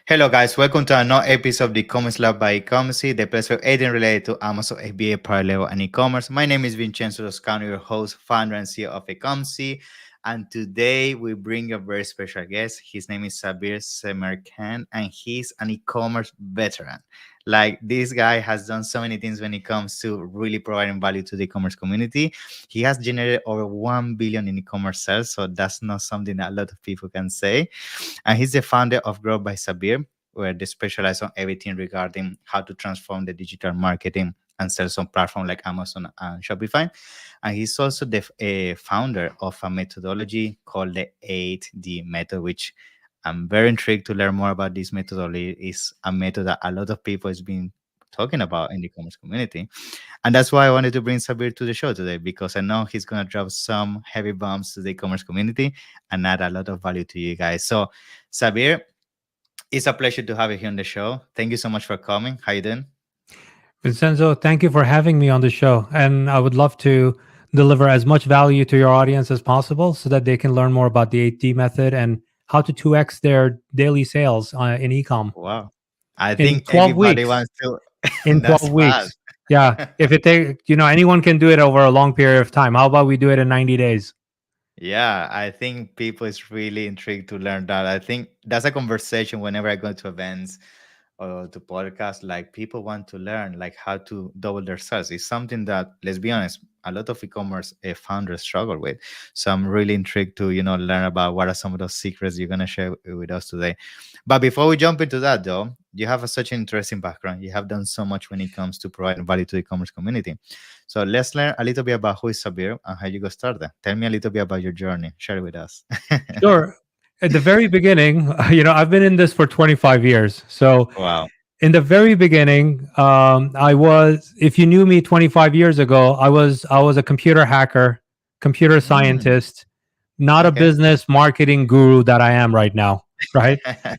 Hello, guys. Welcome to another episode of the Commerce Lab by Ecomcy, the place for anything related to Amazon FBA, private label, and e-commerce. My name is Vincenzo Toscano, your host, founder, and CEO of Ecomcy. And today we bring a very special guest. His name is Sabir Semerkant, and he's an e-commerce veteran. Like, this guy has done so many things when it comes to really providing value to the e-commerce community. He has generated over 1 billion in e-commerce sales, so that's not something that a lot of people can say. And he's the founder of Grow by Sabir, where they specialize on everything regarding how to transform the digital marketing and sales on platforms like Amazon and Shopify. And he's also the founder of a methodology called the 8D method, which I'm very intrigued to learn more about. This methodology is a method that a lot of people has been talking about in the e-commerce community. And that's why I wanted to bring Sabir to the show today, because I know he's going to drop some heavy bombs to the e-commerce community and add a lot of value to you guys. So, Sabir, it's a pleasure to have you here on the show. Thank you so much for coming. How you doing? Vincenzo, thank you for having me on the show. And I would love to deliver as much value to your audience as possible so that they can learn more about the 8D method and how to 2x their daily sales in ecom. Wow. I In think 12 everybody weeks. wants to. In That's 12 fast. weeks. Yeah. If it takes, anyone can do it over a long period of time. How about we do it in 90 days? Yeah, I think people is really intrigued to learn that. I think that's a conversation whenever I go to events or to podcasts. Like, people want to learn like how to double their sales. It's something that, let's be honest, a lot of e-commerce founders struggle with. So I'm really intrigued to learn about what are some of those secrets you're gonna share with us today. But before we jump into that, though, you have such an interesting background. You have done so much when it comes to providing value to the e-commerce community. So let's learn a little bit about who is Sabir and how you got started. Tell me a little bit about your journey. Share it with us. Sure. At the very beginning, I've been in this for 25 years. So Wow. in the very beginning, if you knew me 25 years ago, I was a computer hacker, computer Mm, scientist, not a okay. business marketing guru that I am right now, right?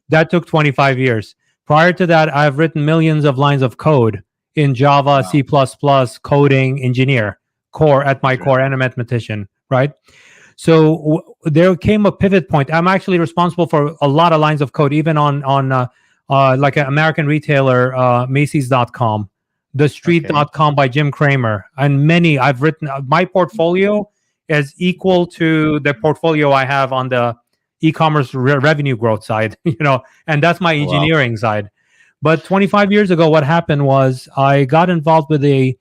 That took 25 years. Prior to that, I've written millions of lines of code in Java, Wow. C++, coding, engineer, core at my core, Interesting. and a mathematician, right? So there came a pivot point. I'm actually responsible for a lot of lines of code, even on like an American retailer, Macy's.com, Okay. TheStreet.com by Jim Cramer, and many. I've written my portfolio is equal to the portfolio I have on the e-commerce revenue growth side, and that's my Wow. engineering side. But 25 years ago, what happened was I got involved with a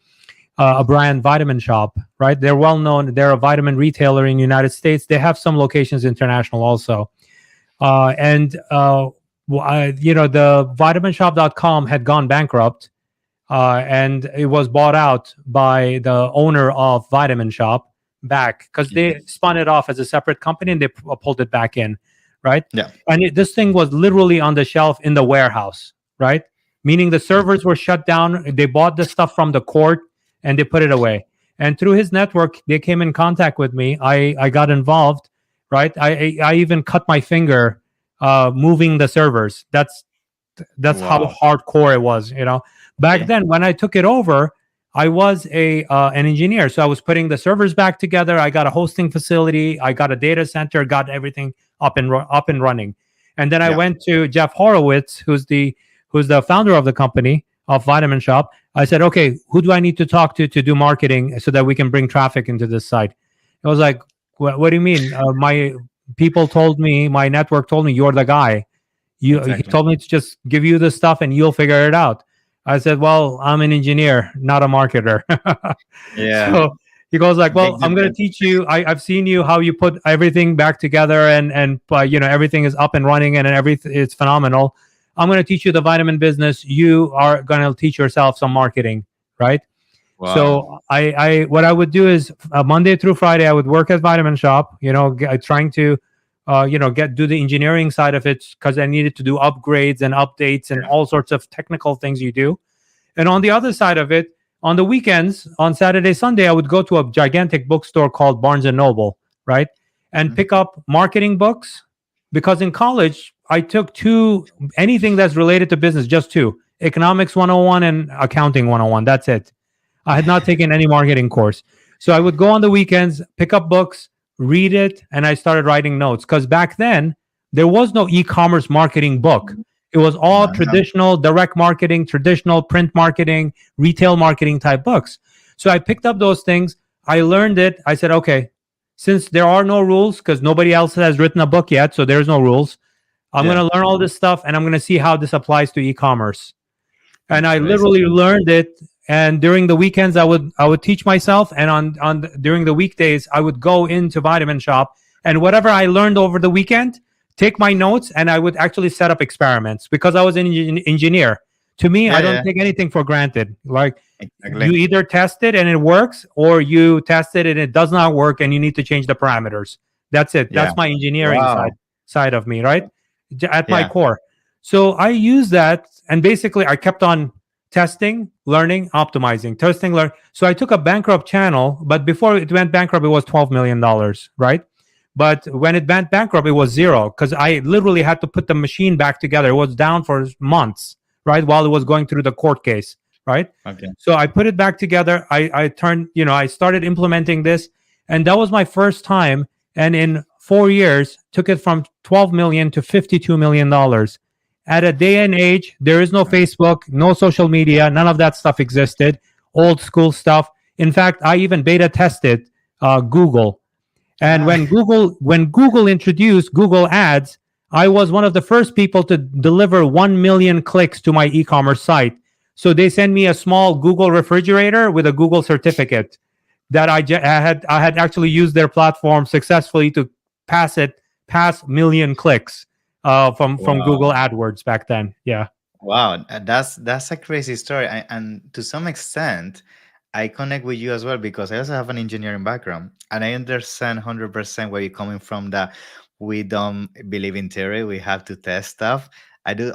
brand, Vitamin Shop, right? They're well known. They're a vitamin retailer in the United States. They have some locations international also. The vitaminshop.com had gone bankrupt, and it was bought out by the owner of Vitamin Shop back because Yeah. they spun it off as a separate company and they pulled it back in, right? Yeah. And this thing was literally on the shelf in the warehouse, right? Meaning the servers were shut down. They bought the stuff from the court and they put it away. And through his network, they came in contact with me. I got involved, right? I even cut my finger moving the servers. That's how Wow. hardcore it was. Back Okay. then, when I took it over, I was an engineer, so I was putting the servers back together. I got a hosting facility, I got a data center, got everything up and running. And then I Yeah. went to Jeff Horowitz, who's the founder of the company of Vitamin Shop. I said, okay, who do I need to talk to do marketing so that we can bring traffic into this site? I was like, what do you mean? My people told me, my network told me you're the guy. He Exactly. told me to just give you the stuff and you'll figure it out. I said, well, I'm an engineer, not a marketer. Yeah. So he goes like, Big well, I'm going to difference. teach you. I've seen you how you put everything back together and everything is up and running and everything it's phenomenal. I'm going to teach you the vitamin business. You are going to teach yourself some marketing, right? Wow. So I what I would do is Monday through Friday I would work at Vitamin Shop, trying to do the engineering side of it because I needed to do upgrades and updates and Yeah. all sorts of technical things you do. And on the other side of it, on the weekends, on Saturday, Sunday, I would go to a gigantic bookstore called Barnes and Noble, right? And Mhm. pick up marketing books because in college I took anything that's related to business, just two: economics 101 and accounting 101. That's it. I had not taken any marketing course. So I would go on the weekends, pick up books, read it, and I started writing notes. Because back then, there was no e commerce marketing book. It was all Uh-huh. traditional direct marketing, traditional print marketing, retail marketing type books. So I picked up those things. I learned it. I said, okay, since there are no rules, because nobody else has written a book yet, so there's no rules, I'm going Yeah. to learn all this stuff and I'm going to see how this applies to e-commerce. And I literally Interesting. learned it. And during the weekends, I would teach myself, and during the weekdays, I would go into Vitamin Shop, and whatever I learned over the weekend, take my notes, and I would actually set up experiments because I was an engineer. To me, I Yeah, don't yeah, take anything for granted. Like, you exactly. either test it and it works, or you test it and it does not work, and you need to change the parameters. That's it. Yeah. That's my engineering Wow. side of me, right? At my Yeah. core. So I use that, and basically I kept on testing, learning, optimizing, testing, learn. So I took a bankrupt channel, but before it went bankrupt, it was $12 million, right? But when it went bankrupt, it was zero because I literally had to put the machine back together. It was down for months, right, while it was going through the court case, right? Okay. So I put it back together. I turned, I started implementing this, and that was my first time. And in 4 years, took it from 12 million to $52 million. At a day and age, there is no Facebook, no social media, none of that stuff existed. Old school stuff. In fact, I even beta tested Google. And Ah, when Google introduced Google Ads, I was one of the first people to deliver 1 million clicks to my e-commerce site. So they sent me a small Google refrigerator with a Google certificate that I had actually used their platform successfully to pass million clicks from wow. Google AdWords back then. Yeah. Wow, that's a crazy story, and to some extent, I connect with you as well because I also have an engineering background, and I understand 100% where you're coming from. That we don't believe in theory; we have to test stuff. I do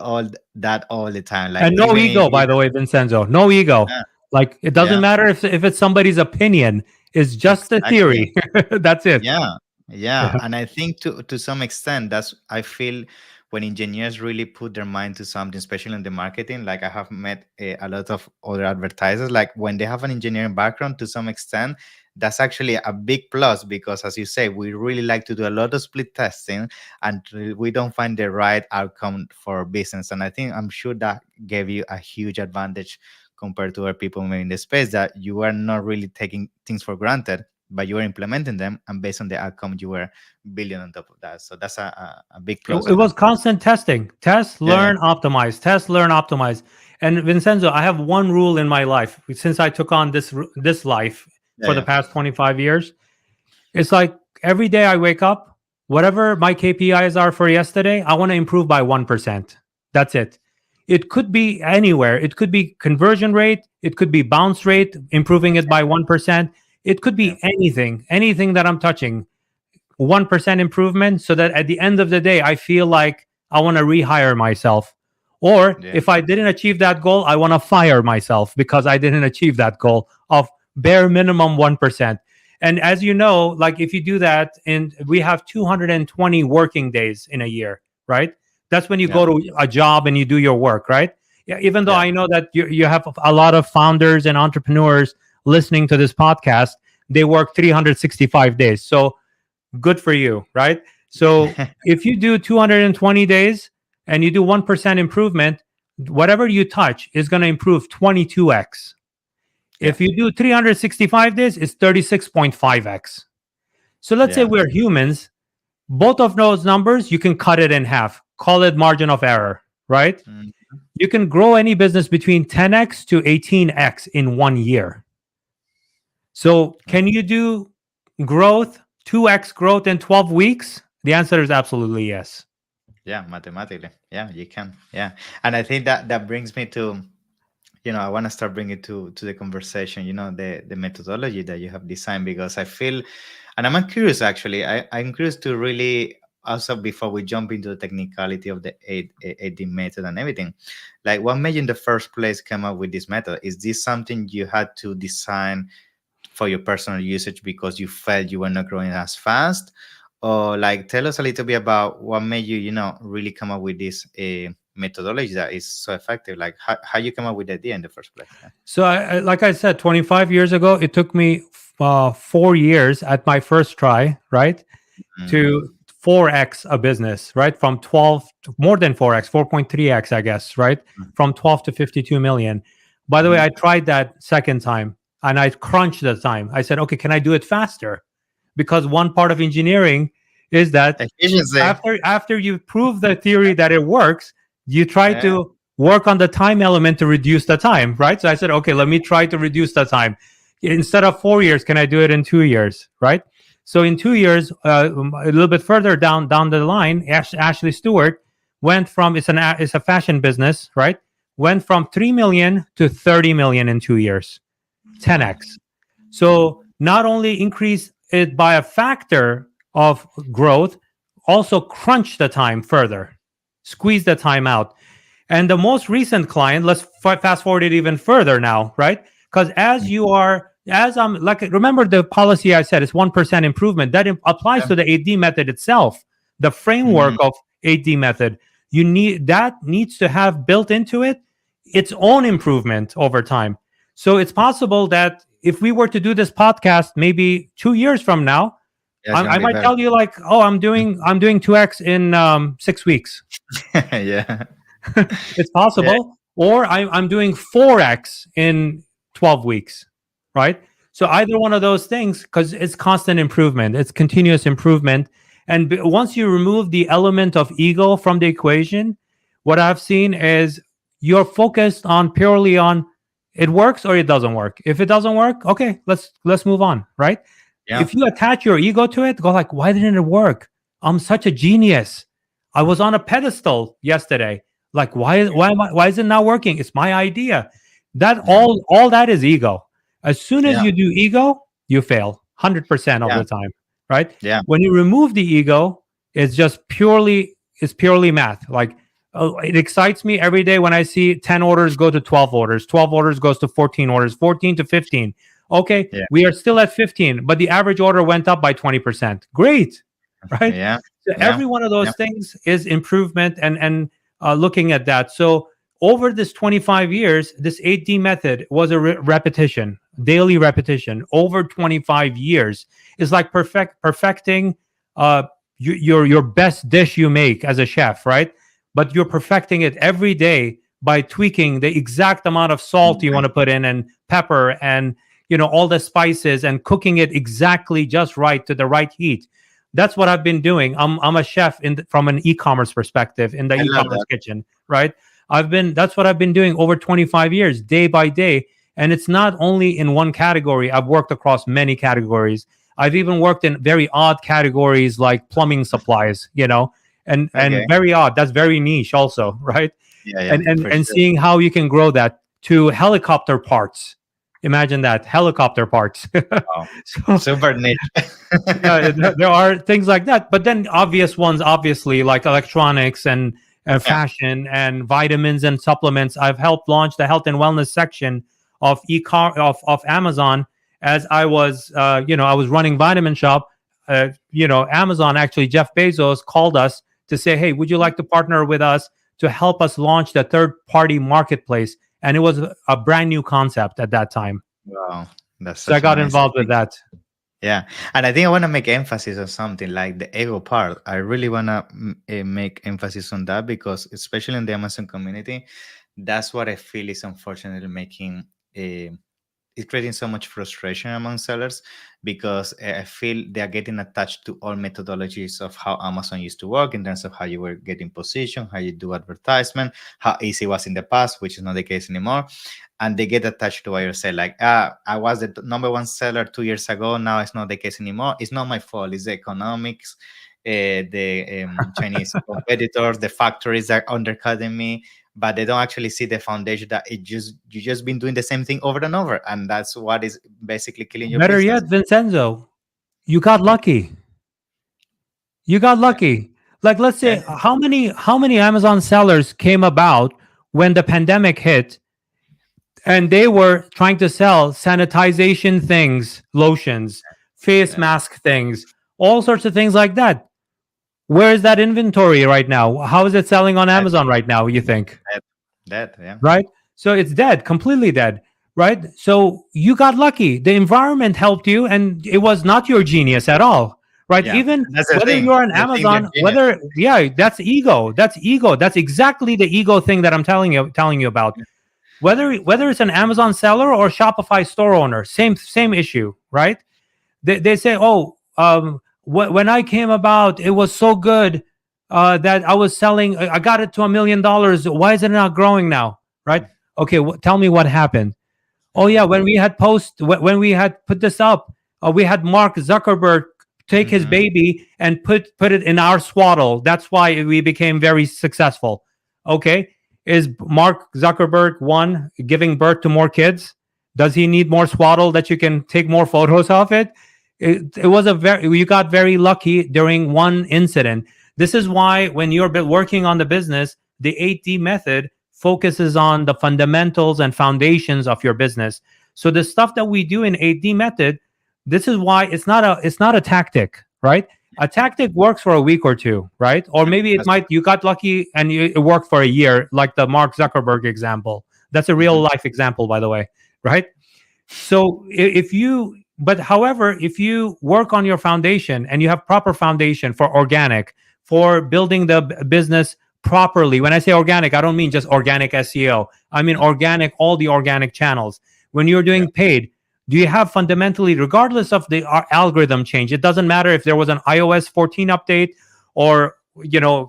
that all the time. Like And no even if ego, by the way, Vincenzo. No ego. yeah, Like, it doesn't yeah, matter if it's somebody's opinion. It's just a exactly. theory. That's it. Yeah, yeah, Yeah. and I think to some extent that's I feel when engineers really put their mind to something, especially in the marketing. Like I have met a lot of other advertisers. Like when they have an engineering background, to some extent, that's actually a big plus because, as you say, we really like to do a lot of split testing, and we don't find the right outcome for business. And I think I'm sure that gave you a huge advantage compared to other people maybe in the space that you are not really taking things for granted but you were implementing them and based on the outcome you were building on top of that, so that's a big plus, It was constant testing. Test, yeah, yeah, learn, optimize. Test, learn, optimize. And Vincenzo, I have one rule in my life since I took on this life yeah, for the yeah, past 25 years. It's like every day I wake up, whatever my KPIs are for yesterday, I want to improve by 1%. That's it. It could be anywhere. It could be conversion rate. It could be bounce rate, improving it by 1%. It could yeah, be anything that I'm touching. 1% improvement so that at the end of the day, I feel like I want to rehire myself. Or yeah, if I didn't achieve that goal, I want to fire myself because I didn't achieve that goal of bare minimum 1%. And as you know, like if you do that, and we have 220 working days in a year, right? That's when you yeah, go to a job and you do your work, right? Yeah, even though yeah. I know that you have a lot of founders and entrepreneurs listening to this podcast, they work 365 days. So good for you, right? So if you do 220 days and you do 1% improvement, whatever you touch is going to improve 22x. Yeah, If you do 365 days, it's 36.5x. So let's say yeah, we're humans. Both of those numbers, you can cut it in half. Call it margin of error, right? mm, You can grow any business between 10x to 18x in 1 year. So can you do growth, 2x growth in 12 weeks? The answer is absolutely yes. yeah, mathematically, yeah, you can, yeah. And I think that brings me to, I want to start bringing to the conversation, the methodology that you have designed, because I feel, and I'm curious actually, I'm curious to really also, before we jump into the technicality of the AD method and everything, like what made you in the first place come up with this method? Is this something you had to design for your personal usage because you felt you were not growing as fast? Or like tell us a little bit about what made you, really come up with this methodology that is so effective, like how you come up with the idea in the first place. Yeah. So, like I said, 25 years ago, it took me 4 years at my first try, right? Mm, To 4x a business, right? From 12 to more than 4x, 4.3x, I guess, right? From 12 to 52 million. By the way, Mhm. I tried that second time and I crunched the time. I said, okay, can I do it faster? Because one part of engineering is that Efficiency. after you prove the theory that it works, you try Yeah. to work on the time element to reduce the time, right? So I said, okay, let me try to reduce the time. Instead of 4 years, can I do it in 2 years, right? So in 2 years, a little bit further down the line, Ashley Stewart went from it's a fashion business, right? Went from 3 million to 30 million in 2 years, Wow. 10x. So not only increase it by a factor of growth, also crunch the time further, squeeze the time out. And the most recent client, let's fast forward it even further now, right? Because as I'm like, remember the policy I said, it's 1% improvement. That applies Yeah. to the 8D method itself, the framework Mhm. of 8D method. That needs to have built into it its own improvement over time. So it's possible that if we were to do this podcast maybe 2 years from now, Yeah, it's gonna I be might better. tell you like, oh, I'm doing 2x in 6 weeks. Yeah. It's Yeah. possible. Or I'm doing 4x in 12 weeks, right? So either one of those things, because it's constant improvement, it's continuous improvement. And once you remove the element of ego from the equation, what I've seen is you're focused on purely on it works or it doesn't work. If it doesn't work, okay, let's move on, right? Yeah. If you attach your ego to it, go like, why didn't it work? I'm such a genius. I was on a pedestal yesterday. Like, why is it not working? It's my idea. That Yeah. all that is ego. As soon as Yeah. you do ego, you fail 100% of Yeah. the time, right? Yeah. When you remove the ego, it's purely math. Like, it excites me every day when I see 10 orders go to 12 orders, 12 orders goes to 14 orders, 14 to 15. Okay, Yeah. we are still at 15, but the average order went up by 20%. Great, right? Yeah. So Yeah. every one of Yeah. those things is improvement and looking at that. So over this 25 years, this 8D method was a repetition, daily repetition over 25 years. Is like perfecting uh, your best dish you make as a chef, right? But you're perfecting it every day by tweaking the exact amount of salt you want to put in and pepper and all the spices and cooking it exactly just right to the right heat. That's what I've been doing. I'm a chef from an e-commerce perspective in the I love e-commerce that. kitchen, right? That's what I've been doing over 25 years, day by day. And it's not only in one category. I've worked across many categories. I've even worked in very odd categories like plumbing supplies, and Okay. very odd. That's very niche also, right? Yeah. Yeah. and and For and sure. seeing how you can grow that to helicopter parts. Imagine that, helicopter parts. Wow. So Super niche. yeah, there are things like that, but then obvious ones, obviously, like electronics and Yeah. fashion and vitamins and supplements. I've helped launch the health and wellness section of of Amazon. As I was running Vitamin Shop. Amazon, actually, Jeff Bezos called us to say, hey, would you like to partner with us to help us launch the third party marketplace? And it was a brand new concept at that time, Wow. That's so I such an got amazing involved with thing. that. Yeah, and I think I want to make emphasis on something like the ego part. I really want to make emphasis on that because, especially in the Amazon community, that's what I feel is unfortunately making it's creating so much frustration among sellers because I feel they are getting attached to all methodologies of how Amazon used to work in terms of how you were getting position, how you do advertisement, how easy it was in the past, which is not the case anymore. And they get attached to what you say, like, I was the number one seller 2 years ago. Now it's not the case anymore. It's not my fault. It's the economics, the Chinese competitors, the factories that are undercutting me, but they don't actually see the foundation that you just been doing the same thing over and over, and that's what is basically killing your Better business. yet, Vincenzo, you got lucky. You got Yeah, lucky. Like, let's yeah, say, how many Amazon sellers came about when the pandemic hit and they were trying to sell sanitization things, lotions, face yeah. mask things, all sorts of things like that. Where is that inventory right now? How is it selling on That, Amazon right now, you think? yeah, Right? So it's dead, completely dead, right? So you got lucky. The environment helped you, and it was not your genius at all, right? Yeah, Even that's the whether thing. you're on The thing Amazon, behind it. whether that's ego. That's ego. That's exactly the ego thing that I'm telling you about. Whether it's an Amazon seller or Shopify store owner, same issue, right? They say, oh, when I came about, it was so good that I was selling. I got it to $1 million. Why is it not growing now? Right? Okay, tell me what happened. Oh yeah, when we had put this up, we had Mark Zuckerberg take his Mm-hmm. baby and put it in our swaddle. That's why we became very successful. Okay, is Mark Zuckerberg one giving birth to more kids? Does he need more swaddle that you can take more photos of it? It was you got very lucky during one incident. This is why when you're working on the business, the 8D method focuses on the fundamentals and foundations of your business. So the stuff that we do in 8D method, this is why it's not a tactic, right? A tactic works for a week or two, right? Or maybe it That's might you got lucky and it worked for a year, like the Mark Zuckerberg example. That's a real mhm. life example, by the way, right? So if you but however, if you work on your foundation and you have proper foundation for organic, for building the business properly. When I say organic, I don't mean just organic SEO. I mean organic, all the organic channels. When you're Yeah. doing paid, do you have fundamentally, regardless of the algorithm change, it doesn't matter if there was an iOS 14 update or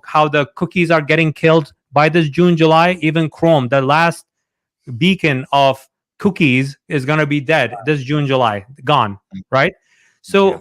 how the cookies are getting killed by this June, July, even Chrome, the last beacon of cookies is going to be dead this June, July, gone, right? So Yeah.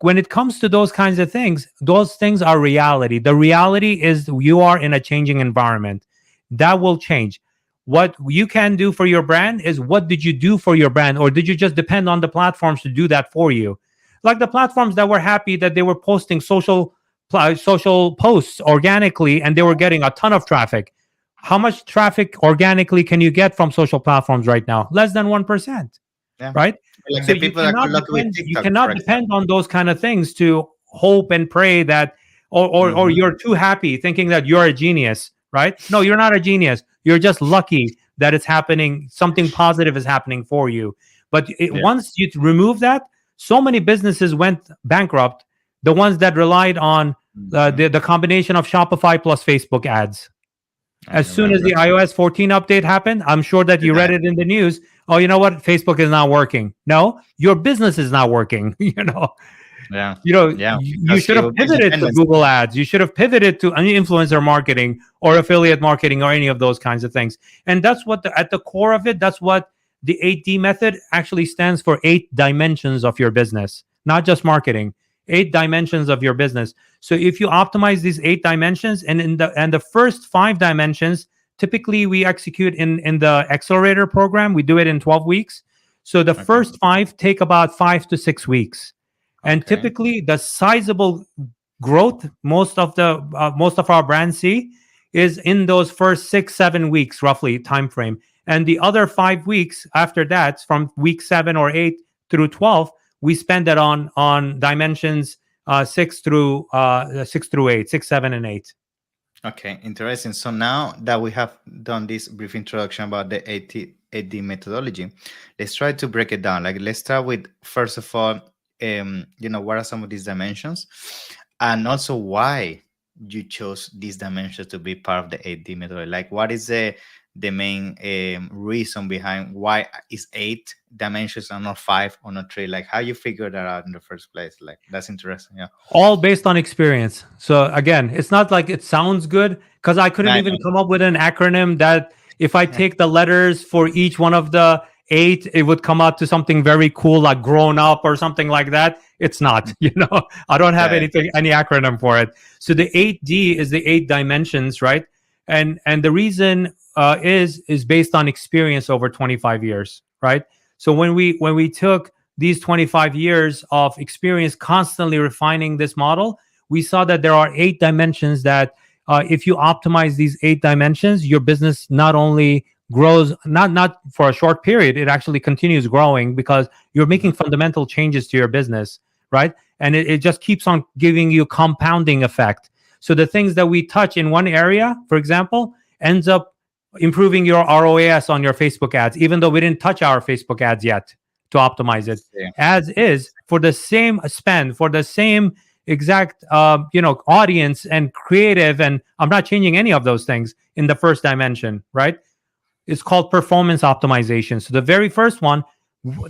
when it comes to those kinds of things, those things are reality. The reality is you are in a changing environment. That will change. What you can do for your brand is, what did you do for your brand, or did you just depend on the platforms to do that for you? Like the platforms that were happy that they were posting social posts organically and they were getting a ton of traffic. How much traffic organically can you get from social platforms right now? Less than 1%, Yeah. right? Like So the you people that got cannot lucky with depend you TikTok, for cannot depend example. on those kind of things to hope and pray that, or Hmm. you're too happy thinking that you're a genius, right? No, you're not a genius. You're just lucky that it's happening, something positive is happening for you. But Yeah. once you remove that, so many businesses went bankrupt, the ones that relied on Hmm. the combination of Shopify plus Facebook ads. I As soon as remember. the iOS 14 update happened, I'm sure that It you read died. it in the news. Oh, you know what? Facebook is not working. No, your business is not working. Yeah. Yeah. You Because should have you build pivoted to dependency. Google Ads. You should have pivoted to any influencer marketing or affiliate marketing or any of those kinds of things. And that's what at the core of it, that's what the 8D method actually stands for: 8 dimensions of your business, not just marketing. 8 dimensions of your business. So if you optimize these 8 dimensions, and in the first 5 dimensions, typically we execute in the accelerator program, we do it in 12 weeks. So the Okay. first 5 take about 5 to 6 weeks. And Okay. typically the sizable growth most of our brands see is in those first 6 7 weeks roughly time frame. And the other 5 weeks after that, from week 7 or 8 through 12, we spend it on dimensions 6 through 8, 6 7 and 8. Okay, interesting. So now that we have done this brief introduction about the AD methodology, let's try to break it down. Like, let's start with, first of all, what are some of these dimensions, and also why you chose these dimensions to be part of the AD methodology. Like, what is the main reason behind why is 8 dimensions and not 5 or not 3? Like, how you figure that out in the first place? Like, that's interesting. Yeah. All based on experience. So again, it's not like it sounds good, because I couldn't I even come up with an acronym that if I take the letters for each one of the 8, it would come out to something very cool, like grown up or something like that. It's not, I don't have Yeah. any acronym for it. So the 8D is the 8 dimensions, right? And the reason is based on experience over 25 years, right? So when we took these 25 years of experience constantly refining this model, we saw that there are 8 dimensions that if you optimize these 8 dimensions, your business not only grows, not for a short period, it actually continues growing because you're making Mhm. fundamental changes to your business, right? And it just keeps on giving you compounding effect. So the things that we touch in one area, for example, ends up improving your ROAS on your Facebook ads, even though we didn't touch our Facebook ads yet to optimize it Yeah. as is for the same spend, for the same exact audience and creative, and I'm not changing any of those things in the first dimension, right? It's called performance optimization. So the very first one,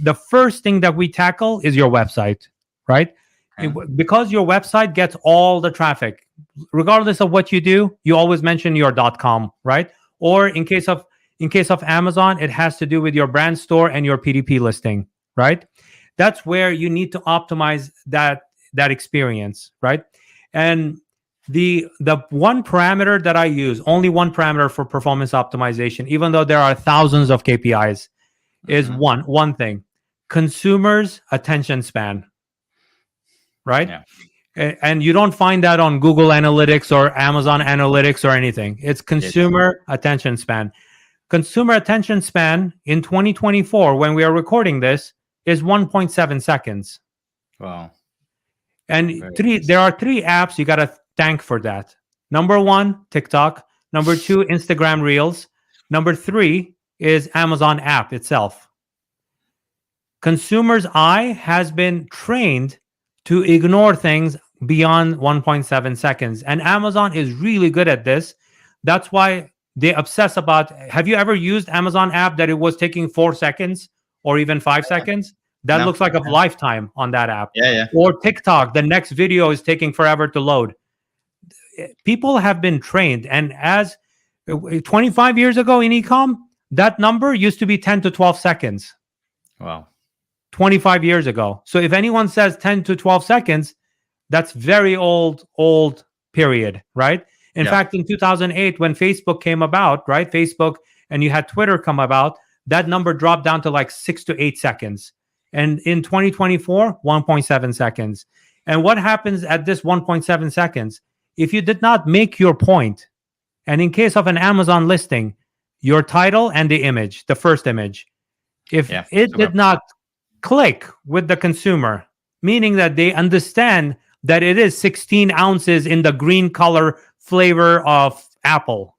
the first thing that we tackle is your website, right? Because your website gets all the traffic, regardless of what you do, you always mention your .com, right? Or in case of Amazon, it has to do with your brand store and your PDP listing, right? That's where you need to optimize that experience, right? And the one parameter that I use, only one parameter for performance optimization, even though there are thousands of KPIs, is one thing: consumers' attention span, right? Yeah. And you don't find that on Google Analytics or Amazon Analytics or anything. It's consumer attention span. Consumer attention span in 2024, when we are recording this, is 1.7 seconds. Wow. And there are three apps you got to thank for that. Number one, TikTok. Number two, Instagram Reels. Number three is Amazon app itself. Consumers' eye has been trained to ignore things beyond 1.7 seconds. And Amazon is really good at this. That's why they obsess about, have you ever used Amazon app that it was taking 4 seconds or even 5 seconds? That looks like a lifetime on that app. Yeah. Or TikTok, the next video is taking forever to load. People have been trained. And as 25 years ago in ecom, that number used to be 10 to 12 seconds. Wow. 25 years ago. So if anyone says 10 to 12 seconds, that's very old period, right? In fact, in 2008, when Facebook came about, right? Facebook, and you had Twitter come about, that number dropped down to like 6 to 8 seconds. And in 2024, 1.7 seconds. And what happens at this 1.7 seconds? If you did not make your point, and in case of an Amazon listing, your title and the image, the first image, if it did not click with the consumer, meaning that they understand that it is 16 ounces in the green color flavor of apple,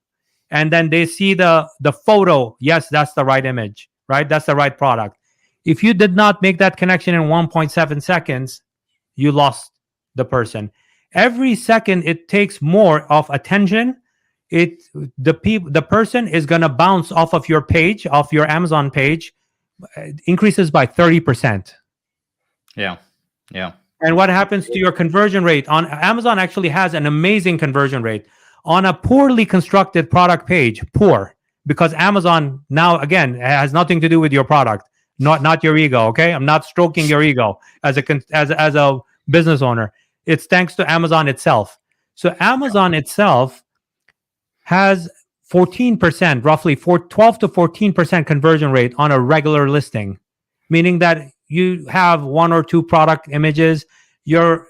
and then they see the photo, yes, that's the right image, right? That's the right product. If you did not make that connection in 1.7 seconds, you lost the person. Every second it takes more of attention, the person is going to bounce off of your page, off your Amazon page, increases by 30%. Yeah. And what happens to your conversion rate? On Amazon actually has an amazing conversion rate. On a poorly constructed product page, poor, because Amazon now, again, has nothing to do with your product, not your ego, okay? I'm not stroking your ego as a business owner. It's thanks to Amazon itself. So Amazon itself has 14%, roughly 12 to 14% conversion rate on a regular listing, meaning that you have one or two product images. Your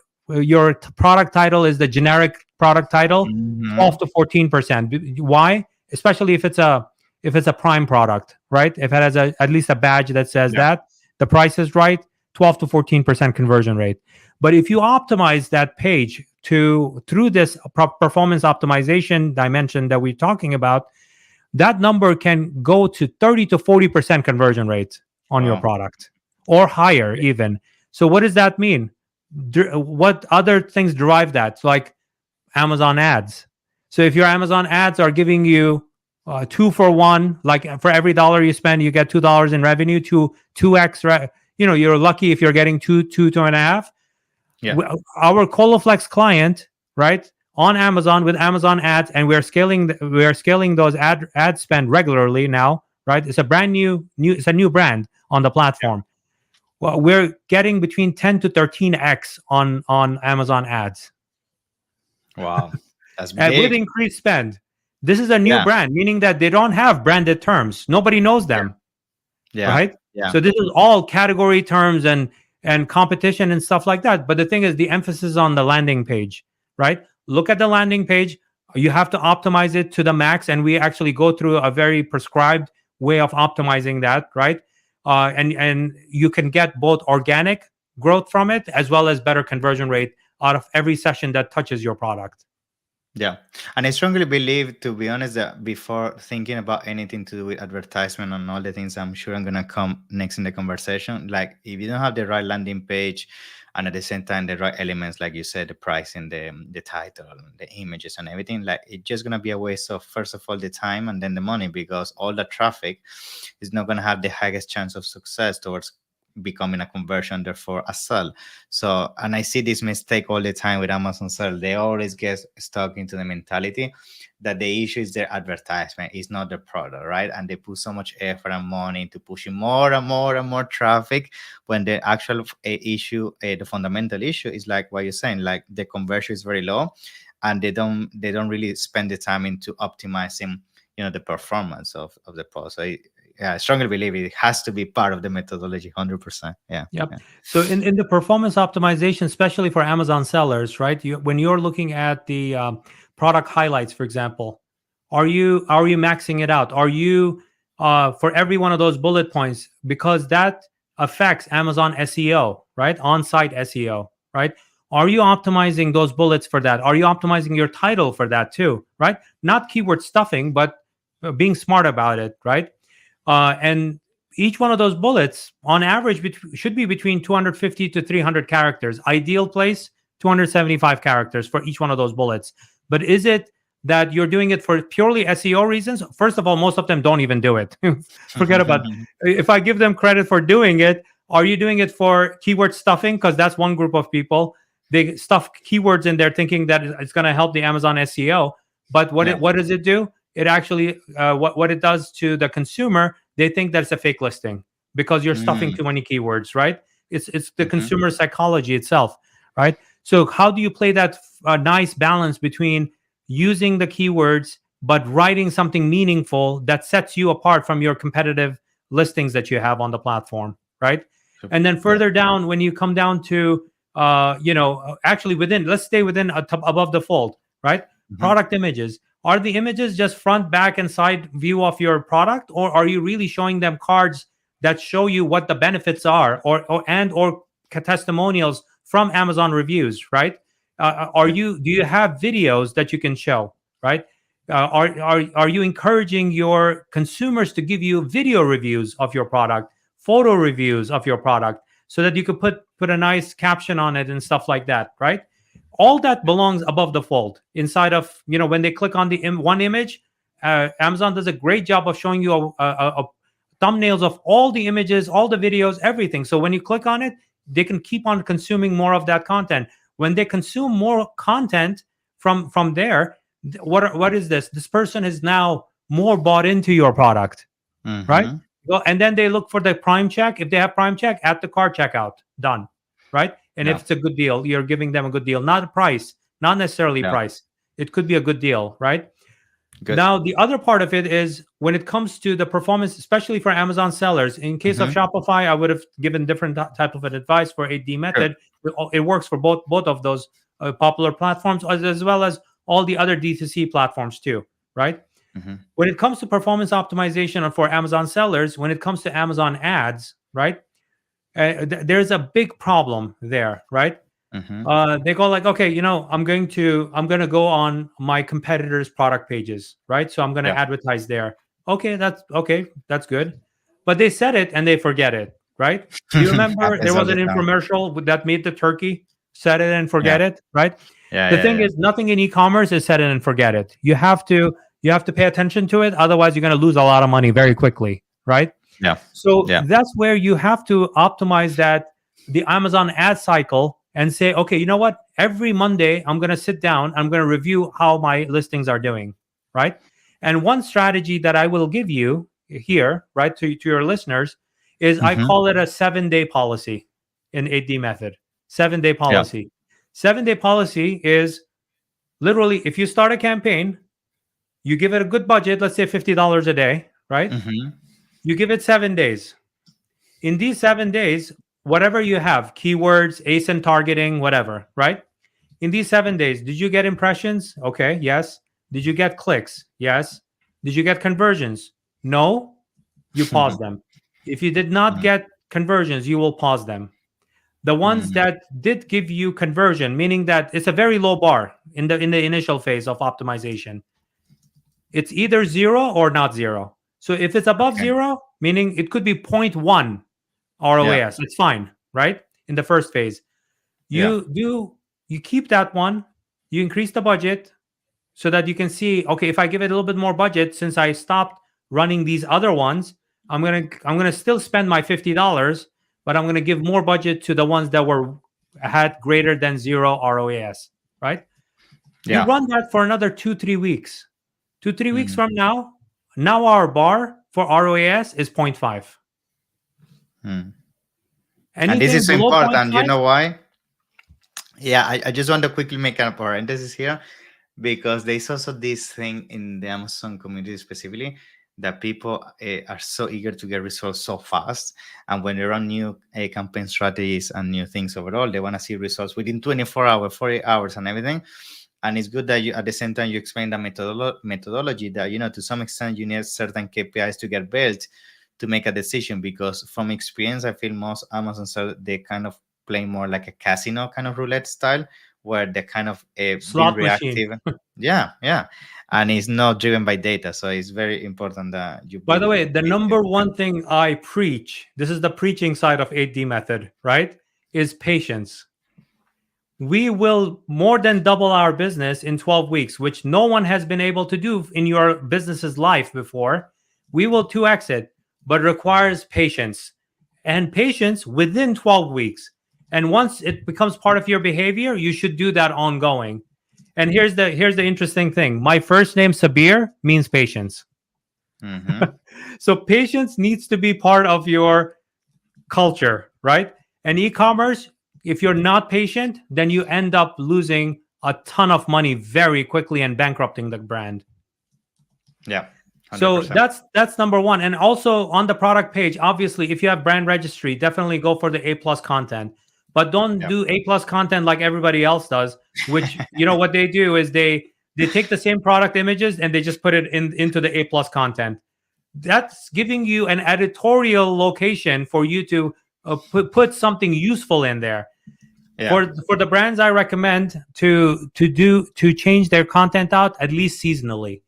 product title is the generic product title, 12 to 14%. Why? Especially if it's a prime product, right? If it has at least a badge that says that the price is right, 12 to 14% conversion rate. But if you optimize that page through this performance optimization dimension that we're talking about, that number can go to 30 to 40% conversion rate on your product, or higher even. So what does that mean? What other things derive that? So like Amazon ads. So if your Amazon ads are giving you 2 for 1, like for every dollar you spend, you get $2 in revenue, 2x. You're lucky if you're getting 2.5. Yeah. Our Coloflex client, right, on Amazon with Amazon ads, and we're scaling those ad spend regularly now, right? It's a brand new it's a new brand on the platform. Well, we're getting between 10 to 13x on Amazon ads. Wow, that's big. And with increased spend. This is a new brand, meaning that they don't have branded terms. Nobody knows them. Right? Yeah. So this is all category terms and competition and stuff like that. But the thing is, the emphasis on the landing page, right? Look at the landing page. You have to optimize it to the max. And we actually go through a very prescribed way of optimizing that, right? And you can get both organic growth from it as well as better conversion rate out of every session that touches your product. Yeah. And I strongly believe, to be honest, that before thinking about anything to do with advertisement and all the things I'm sure I'm going to come next in the conversation, like if you don't have the right landing page and at the same time the right elements, like you said, the pricing, the title, the images and everything, like it's just going to be a waste of, first of all, the time and then the money, because all the traffic is not going to have the highest chance of success towards becoming a conversion, therefore a sell. So, and I see this mistake all the time with Amazon sell. They always get stuck into the mentality that the issue is their advertisement, it's not the product, right? And they put so much effort and money into pushing more and more and more traffic, when the actual issue, the fundamental issue is like what you're saying, like the conversion is very low, and they don't really spend the time into optimizing, the performance of the post. So yeah, I strongly believe it has to be part of the methodology, 100%. Yeah, Yep. yeah. So in the performance optimization, especially for Amazon sellers, right? When you're looking at the product highlights, for example, are you maxing it out? Are you for every one of those bullet points, because that affects Amazon SEO, right? On-site SEO, right? Are you optimizing those bullets for that? Are you optimizing your title for that too, right? Not keyword stuffing, but being smart about it, right? And each one of those bullets, on average, should be between 250 to 300 characters. Ideal place, 275 characters for each one of those bullets. But is it that you're doing it for purely SEO reasons? First of all, most of them don't even do it. Forget about. If I give them credit for doing it, are you doing it for keyword stuffing? Because that's one group of people. They stuff keywords in there thinking that it's going to help the Amazon SEO. But Yeah. what does it do? It actually what it does to the consumer, they think that's a fake listing because you're stuffing Mm, too many keywords, right? It's the mhm, consumer psychology itself, right? So how do you play that nice balance between using the keywords but writing something meaningful that sets you apart from your competitive listings that you have on the platform, right? And then yeah. further down, when you come down to actually within, let's stay within above the fold, right? Mhm. Product images, are the images just front, back, and side view of your product, or are you really showing them cards that show you what the benefits are, or testimonials from Amazon reviews, right? Are Yeah. you Do you have videos that you can show, right? Are you encouraging your consumers to give you video reviews of your product, photo reviews of your product, so that you could put a nice caption on it and stuff like that, right? All that belongs above the fold inside of, when they click on the one image. Amazon does a great job of showing you thumbnails of all the images, all the videos, everything. So when you click on it, they can keep on consuming more of that content. When they consume more content from there, what is this? This person is now more bought into your product, right? Mhm. Well, and then they look for the prime check. If they have prime check, at the cart checkout, done, right? And if Yeah. it's a good deal, you're giving them a good deal, not a price, not necessarily Yeah. price. It could be a good deal, right? Good. Now, the other part of it is when it comes to the performance, especially for Amazon sellers. In case of Mhm. Shopify, I would have given different type of an advice for 8D Sure. method. It works for both of those popular platforms, as well as all the other D2C platforms too, right? Mhm. When it comes to performance optimization for Amazon sellers, when it comes to Amazon ads, right? There's a big problem there, right? Mhm. They go like, okay, I'm going to go on my competitors' product pages, right? So I'm going to Yeah. advertise there. Okay, that's good. But they said it and they forget it, right? Do you remember there Happens all was the an time. infomercial that made the turkey set it and Yeah. forget it, right? Yeah. The Yeah. thing Yeah. is, nothing in e-commerce is set it and forget it. You have to pay attention to it, otherwise you're going to lose a lot of money very quickly, right? Yeah. So Yeah. that's where you have to optimize the Amazon ad cycle and say, okay, you know what? Every Monday, I'm going to sit down, I'm going to review how my listings are doing, right? And one strategy that I will give you here, right, to your listeners, is I Mhm. call it a 7-day policy in 8D method. 7-day Yeah. policy. 7-day policy is literally, if you start a campaign, you give it a good budget, let's say $50 a day, right? Mhm. You give it 7 days. In these 7 days, whatever you have, keywords, ASIN targeting, whatever, right? In these 7 days, did you get impressions? Okay, yes. Did you get clicks? Yes. Did you get conversions? No. You pause them. If you did not Mhm. get conversions, you will pause them. The ones Mm, that did give you conversion, meaning that it's a very low bar in the initial phase of optimization. It's either zero or not zero. So if it's above okay. zero, meaning it could be zero point 0.1 Yeah. ROAS, it's fine, right? In the first phase, Yeah. you keep that one, you increase the budget so that you can see, okay, if I give it a little bit more budget, since I stopped running these other ones, I'm gonna still spend my $50, but I'm gonna give more budget to the ones that were had greater than zero ROAS, right? You Yeah. run that for another 2-3 weeks. 2-3 weeks Mm, from now our bar for ROAS is zero point 0.5. mm. And this Anything is below zero point important. You 0.5, know why? Yeah, I just want to quickly make a parenthesis here because there's also this thing in the Amazon community specifically that people are so eager to get results so fast. And when they run new campaign strategies and new things overall, they want to see results within 24 hours, 48 hours, and everything. And it's good that you, at the same time, you explain the methodology that, to some extent, you need certain KPIs to get built to make a decision. Because from experience, I feel most Amazon sellers, they kind of play more like a casino kind of roulette style, where they're kind of being slot machine. reactive. Yeah, yeah. And it's not driven by data. So it's very important that you By the build way, the this number KPI. one thing I preach, this is the preaching side of 8D method, right? Is patience. We will more than double our business in 12 weeks, which no one has been able to do in your business's life before. We will 2x it, but requires patience and patience within 12 weeks. And once it becomes part of your behavior, you should do that ongoing. And here's the interesting thing. My first name Sabir means patience. Mm-hmm. So patience needs to be part of your culture, right? And e-commerce, if you're not patient, then you end up losing a ton of money very quickly and bankrupting the brand. Yeah, So 100%. that's number one. And also on the product page, obviously, if you have brand registry, definitely go for the A plus content. But don't Yeah. do A plus content like everybody else does, which what they do is they take the same product images and they just put it into the A plus content. That's giving you an editorial location for you to put something useful in there. Yeah. For the brands, I recommend to change their content out at least seasonally,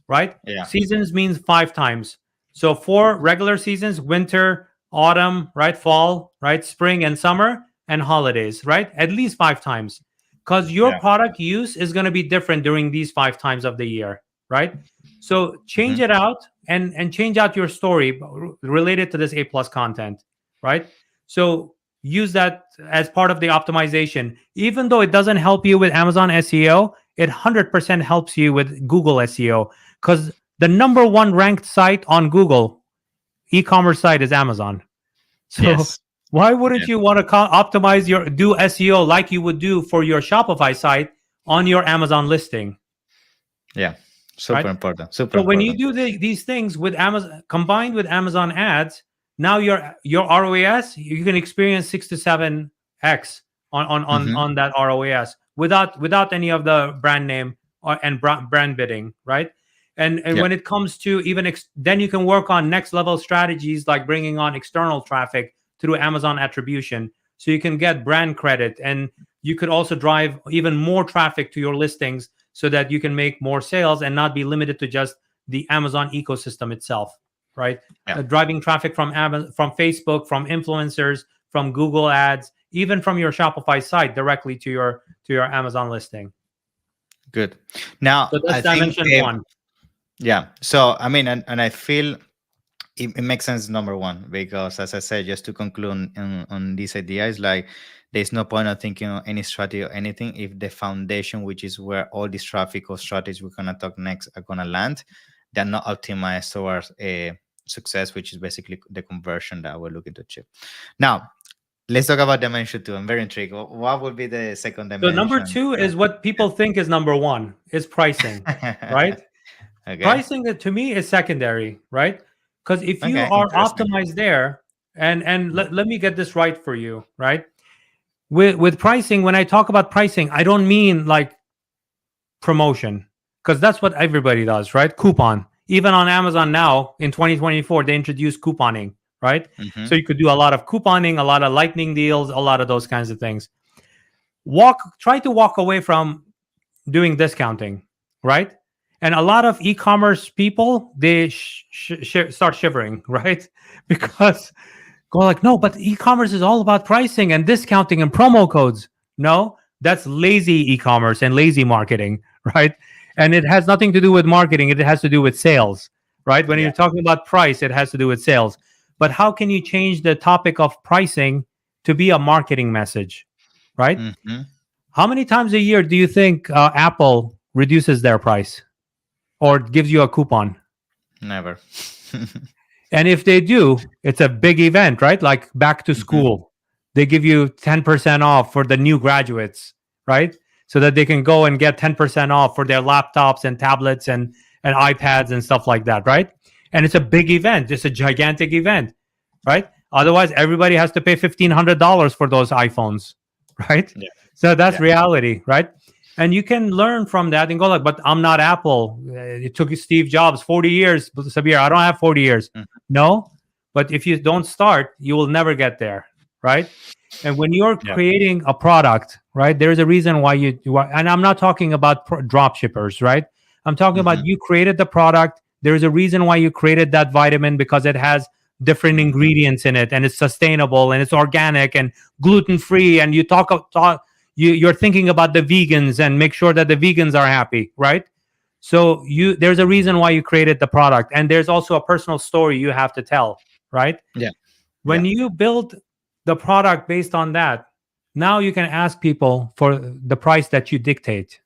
right? Yeah. Seasons means 5 times. So 4 regular seasons: winter, autumn, right, fall, right, spring and summer, and holidays, right? At least 5 times, because your Yeah. product use is going to be different during these 5 times of the year, right? So change Mhm. it out and change out your story related to this A plus content, right? So use that as part of the optimization. Even though it doesn't help you with Amazon SEO, it 100% helps you with Google SEO, because the number one ranked site on Google e-commerce site is Amazon. So Yes. why wouldn't Yeah. you want to optimize do SEO like you would do for your Shopify site on your Amazon listing, Yeah. Super right? important. Super So when you important. do these things with Amazon combined with Amazon ads, now your ROAS, you can experience 6 to 7x Hmm. on that ROAS without any of the brand name and brand bidding, right? And Yeah. when it comes to even then you can work on next level strategies like bringing on external traffic through Amazon attribution, so you can get brand credit, and you could also drive even more traffic to your listings so that you can make more sales and not be limited to just the Amazon ecosystem itself, right? Yeah. Driving traffic from from Facebook, from influencers, from Google Ads, even from your Shopify site directly to your Amazon listing. Good. Now, So I that's think, dimension one. yeah. So, I mean, and I feel it makes sense, number one, because as I said, just to conclude on this idea, is like there's no point of thinking of any strategy or anything if the foundation, which is where all this traffic or strategies we're going to talk next are going to land, they're not optimized towards a success, which is basically the conversion that we're looking to achieve. Now, let's talk about dimension two. I'm very intrigued. What would be the second So number dimension? two is what people think is number one, is pricing, Yeah. right? Okay. Pricing to me is secondary, right? Because if you Okay. are Interesting. optimized there, and let me get this right for you, right? With pricing, when I talk about pricing, I don't mean like promotion, because that's what everybody does, right? Coupon. Even on Amazon now in 2024, they introduced couponing, right? Mm-hmm. So you could do a lot of couponing, a lot of lightning deals, a lot of those kinds of things. Try to walk away from doing discounting, right? And a lot of e-commerce people, they start shivering, right? Because go like, no, but e-commerce is all about pricing and discounting and promo codes. No, that's lazy e-commerce and lazy marketing, right? And it has nothing to do with marketing. It has to do with sales, right? When Yeah. you're talking about price, it has to do with sales. But how can you change the topic of pricing to be a marketing message, right? Mm-hmm. How many times a year do you think Apple reduces their price or gives you a coupon? Never. And if they do, it's a big event, right? Like back to Mm-hmm. school. They give you 10% off for the new graduates, right? So that they can go and get 10% off for their laptops and tablets and iPads and stuff like that, right? And it's a big event. It's a gigantic event, right? Otherwise, everybody has to pay $1,500 for those iPhones, right? Yeah. So that's Yeah. reality, right? And you can learn from that and go like, but I'm not Apple. It took Steve Jobs 40 years. Sabir, I don't have 40 years. Mhm. No, but if you don't start, you will never get there, right? And when you're Yeah. creating a product, right, there's a reason why and I'm not talking about drop shippers, right? I'm talking Mm-hmm. about you created the product. There's a reason why you created that vitamin because it has different Mm-hmm. ingredients in it and it's sustainable and it's organic and gluten free. And you're thinking about the vegans and make sure that the vegans are happy, right? So there's a reason why you created the product, and there's also a personal story you have to tell, right? Yeah. When Yeah. you build the product based on that, now you can ask people for the price that you dictate,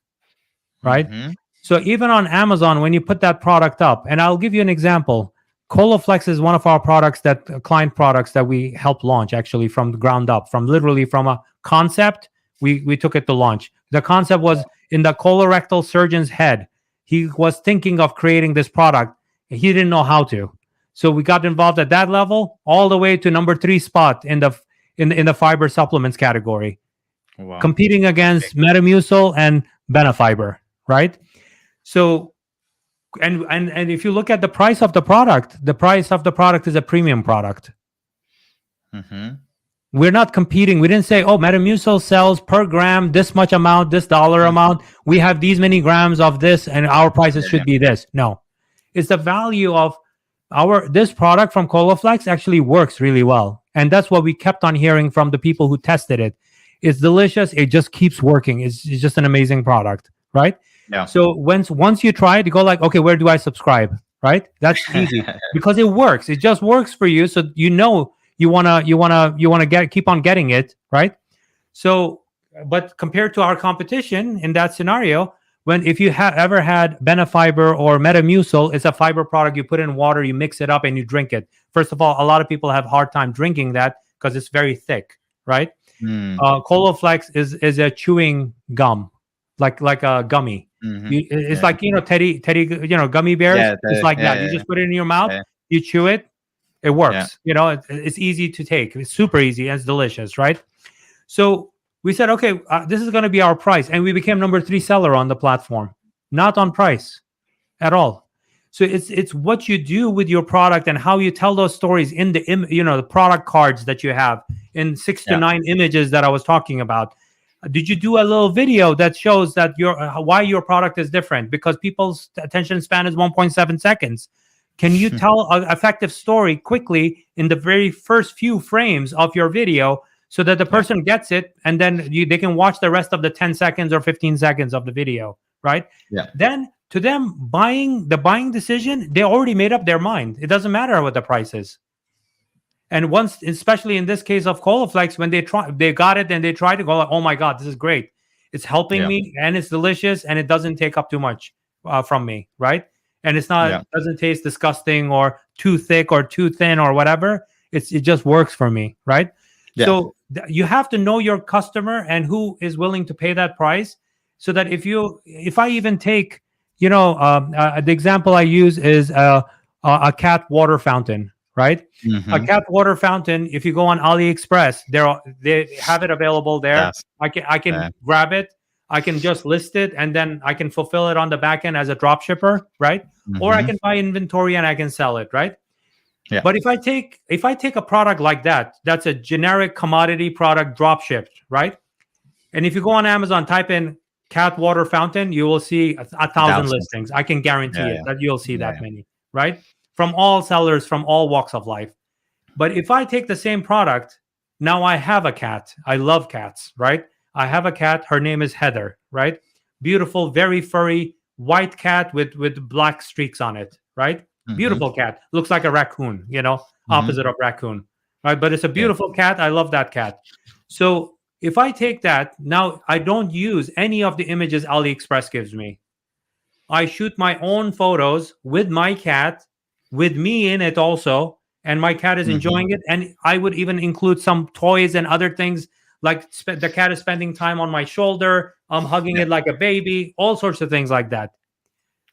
right? Mm-hmm. So even on Amazon, when you put that product up, and I'll give you an example. Colaflex is one of our products client products that we helped launch actually from the ground up, from a concept. We took it to launch. The concept was in the colorectal surgeon's head. He was thinking of creating this product. He didn't know how to. So we got involved at that level, all the way to number 3 spot in the fiber supplements category, Wow. competing against Metamucil and Benefiber, right? So and if you look at the price of the product is a premium product. Mm-hmm. We're not competing. We didn't say, oh, Metamucil sells per gram this much amount, this dollar amount. We have these many grams of this, and our prices Yeah. should be this. No, it's the value of this product from Colaflex actually works really well, and that's what we kept on hearing from the people who tested it. It's delicious. It just keeps working. It's just an amazing product, right? Yeah. So once you try it, you go like, okay, where do I subscribe? Right? That's easy because it works. It just works for you, so you wanna keep on getting it, right? So, but compared to our competition in that scenario, if you have ever had Benefiber or Metamucil, it's a fiber product. You put in water, you mix it up, and you drink it. First of all, a lot of people have a hard time drinking that because it's very thick, right? Mm. Colaflex is a chewing gum, like a gummy. Mm-hmm. It's Yeah. like teddy gummy bears. Yeah. It's like Yeah. that. You Yeah. just put it in your mouth, Yeah. you chew it, it Yeah. works. It's easy to take. It's super easy and it's delicious, right? So we said, okay, this is going to be our price, and we became number 3 seller on the platform, not on price at all. So it's what you do with your product and how you tell those stories in the product cards that you have in 6 to Yeah. 9 images that I was talking about. Did you do a little video that shows that why your product is different? Because people's attention span is 1.7 seconds. Can you tell an effective story quickly in the very first few frames of your video so that the person gets it, and then they can watch the rest of the 10 seconds or 15 seconds of the video, right? Yeah. Then to them, buying decision, they already made up their mind. It doesn't matter what the price is. And once, especially in this case of Colaflex, when they got it and they tried to go like, oh my God, this is great. It's helping me and it's delicious and it doesn't take up too much from me, right? And it's not, it doesn't taste disgusting or too thick or too thin or whatever. It just works for me, right? Yeah. So you have to know your customer and who is willing to pay that price, so that if I even take, the example I use is a cat water fountain, right? Mm-hmm. A cat water fountain. If you go on AliExpress, they have it available there. Yes. I can grab it. I can just list it, and then I can fulfill it on the back end as a drop shipper, right? Mm-hmm. Or I can buy inventory and I can sell it, right? Yeah. But if I take a product like that, that's a generic commodity product drop shipped, right? And if you go on Amazon, type in cat water fountain, you will see a thousand Thousands. listings. I can guarantee Yeah, it yeah, that you'll see that yeah, many, right? From all sellers, from all walks of life. But if I take the same product, now I have a cat. I love cats, right? I have a cat. Her name is Heather, right? Beautiful, very furry, white cat with black streaks on it, right? yeah. Mm-hmm. Beautiful cat. Looks like a raccoon, Mm-hmm. opposite of raccoon, right? But it's a Yeah. beautiful cat. I love that cat. So if I take that, now I don't use any of the images AliExpress gives me. I shoot my own photos with my cat, with me in it also, and my cat is Mm-hmm. enjoying it. And I would even include some toys and other things, like the cat is spending time on my shoulder. I'm hugging Yeah. it like a baby, all sorts of things like that.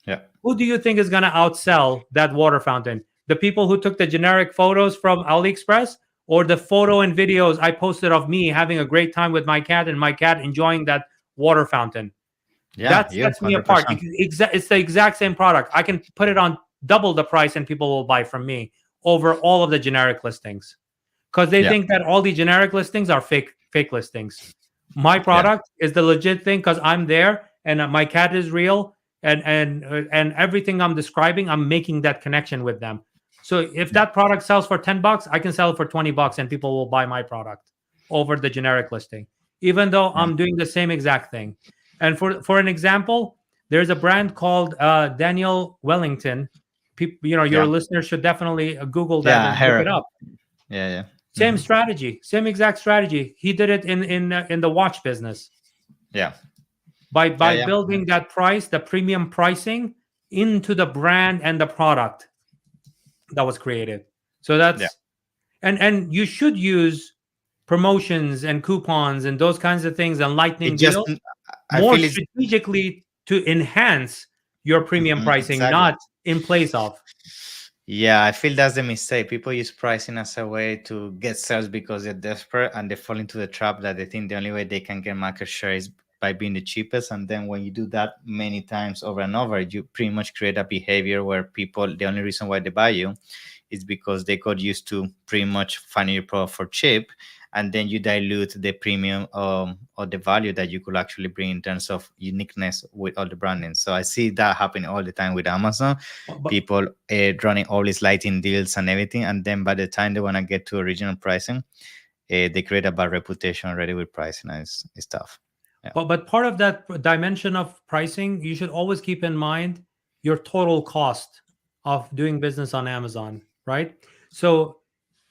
Yeah. Who do you think is going to outsell that water fountain? The people who took the generic photos from AliExpress, or the photo and videos I posted of me having a great time with my cat and my cat enjoying that water fountain? Yeah. That You sets me apart. 100%. It's the exact same product. I can put it on double the price and people will buy from me over all of the generic listings, because they Yeah. think that all the generic listings are fake listings. My Yeah. product is the legit thing because I'm there and my cat is real, and everything I'm describing, I'm making that connection with them. So if that product sells for $10, I can sell it for $20 and people will buy my product over the generic listing, even though Yeah. I'm doing the same exact thing. And for an example, there's a brand called Daniel Wellington. Your Yeah. listeners should definitely Google that Yeah. and look it Her. up. Yeah. Yeah. Same Mm-hmm. strategy, same exact strategy. He did it in the watch business Yeah. by Yeah. by Yeah. building that price, the premium pricing into the brand and the product that was created. So Yeah. that's and you should use promotions and coupons and those kinds of things and lightning It just. deals I more feel it's. strategically to enhance your premium Mhm, pricing, exactly. not in place of. Yeah, I feel that's the mistake. People use pricing as a way to get sales because they're desperate and they fall into the trap that they think the only way they can get market share is by being the cheapest. And then when you do that many times over and over, you pretty much create a behavior where people, the only reason why they buy you is because they got used to pretty much finding your product for cheap. And then you dilute the premium or the value that you could actually bring in terms of uniqueness with all the branding. So I see that happening all the time with Amazon. But People running all these lighting deals and everything, and then by the time they want to get to original pricing, they create a bad reputation already with pricing, and it's tough. Yeah. but part of that dimension of pricing, you should always keep in mind your total cost of doing business on Amazon, right? So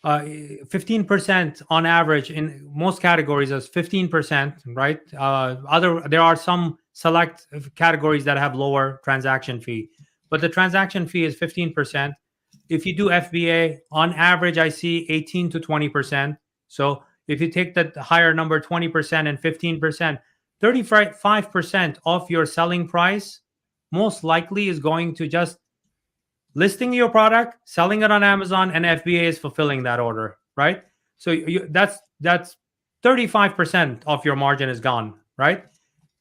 15% on average in most categories is 15%, right? There are some select categories that have lower transaction fee, but the transaction fee is 15%. If you do FBA, on average, I see 18 to 20%. So if you take the higher number, 20% and 15%, 35% of your selling price most likely is going to just listing your product, selling it on Amazon, and FBA is fulfilling that order, right? So that's 35% of your margin is gone, right?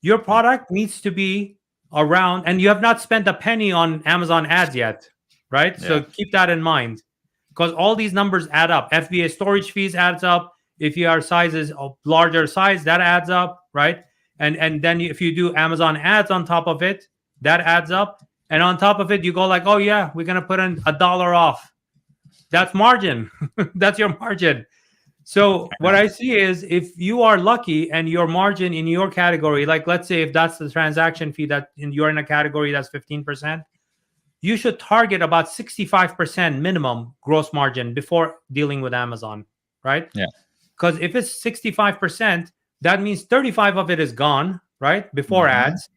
Your product needs to be around, and you have not spent a penny on Amazon ads yet, right? So Yeah. keep that in mind, because all these numbers add up. FBA storage fees adds up. If your size is a larger size, that adds up, right? And then if you do Amazon ads on top of it, that adds up. And on top of it, you go like, oh yeah, we're gonna put in $1 off. That's margin. That's your margin. So what I see is if you are lucky and your margin in your category, like let's say if that's the transaction fee you're in a category that's 15%, you should target about 65% minimum gross margin before dealing with Amazon, right? Yeah. Because if it's 65%, that means 35 of it is gone, right? Before Mhm. ads,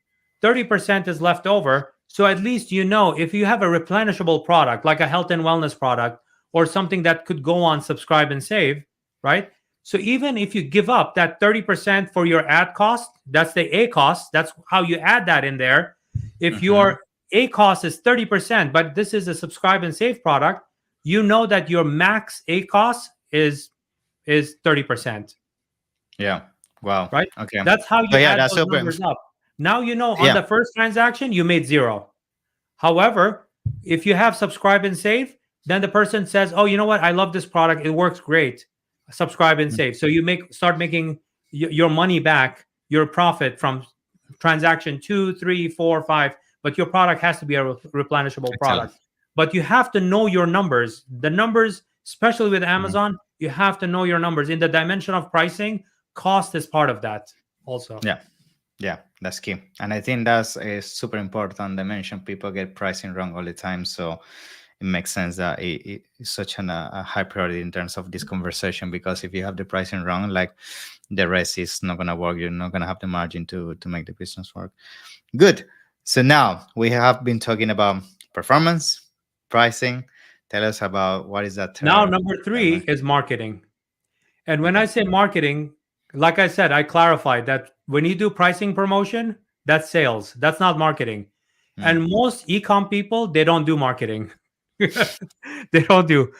30% is left over. So at least if you have a replenishable product, like a health and wellness product, or something that could go on subscribe and save, right? So even if you give up that 30% for your ad cost, that's the A cost, that's how you add that in there. If Mhm. your A cost is 30%, but this is a subscribe and save product, you know that your max A cost is 30%. Yeah. Wow. Right? Okay. That's how So you yeah, add that's those super. numbers up. Now on Yeah. the first transaction, you made zero. However, if you have subscribe and save, Then the person says, "Oh, you know what? I love this product. It works great. Subscribe and Mm. save." So you start making your money back, your profit from transaction two, three, four, five. But your product has to be a replenishable Excellent. product. But you have to know your numbers. The numbers, especially with Mhm. Amazon, you have to know your numbers in the dimension of pricing. Cost is part of that also. Yeah. Yeah, that's key. And I think that's a super important dimension. People get pricing wrong all the time. So it makes sense that it's such a high priority in terms of this conversation, because if you have the pricing wrong, like, the rest is not going to work. You're not going to have the margin to make the business work. Good. So now we have been talking about performance, pricing. Tell us about what is that Now, third number three element. is marketing. And when I Okay. say marketing, like I said, I clarified that when you do pricing promotion, that's sales. That's not marketing. Mm. And most e-com people, they don't do marketing. They don't do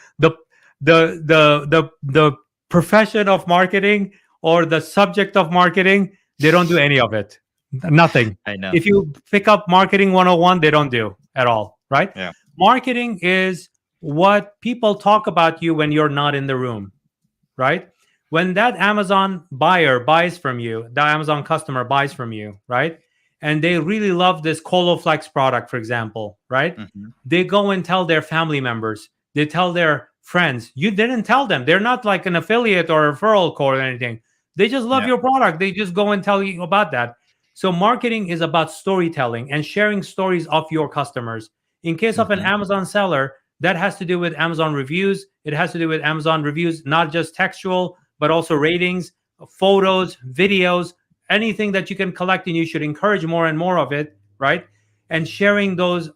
the profession of marketing or the subject of marketing. They don't do any of it. Nothing. I know. If you pick up marketing 101, they don't do at all, right? Yeah. Marketing is what people talk about you when you're not in the room, right? When that Amazon buyer buys from you, the Amazon customer buys from you, right? And they really love this Coloflex product, for example, right? Hmm. They go and tell their family members, they tell their friends. You didn't tell them. They're not like an affiliate or a referral code or anything. They just love Yeah. your product. They just go and tell you about that. So marketing is about storytelling and sharing stories of your customers. In case of an Hmm. Amazon seller, that has to do with Amazon reviews. It has to do with Amazon reviews, not just textual, but also ratings, photos, videos, anything that you can collect, and you should encourage more and more of it, right? And sharing those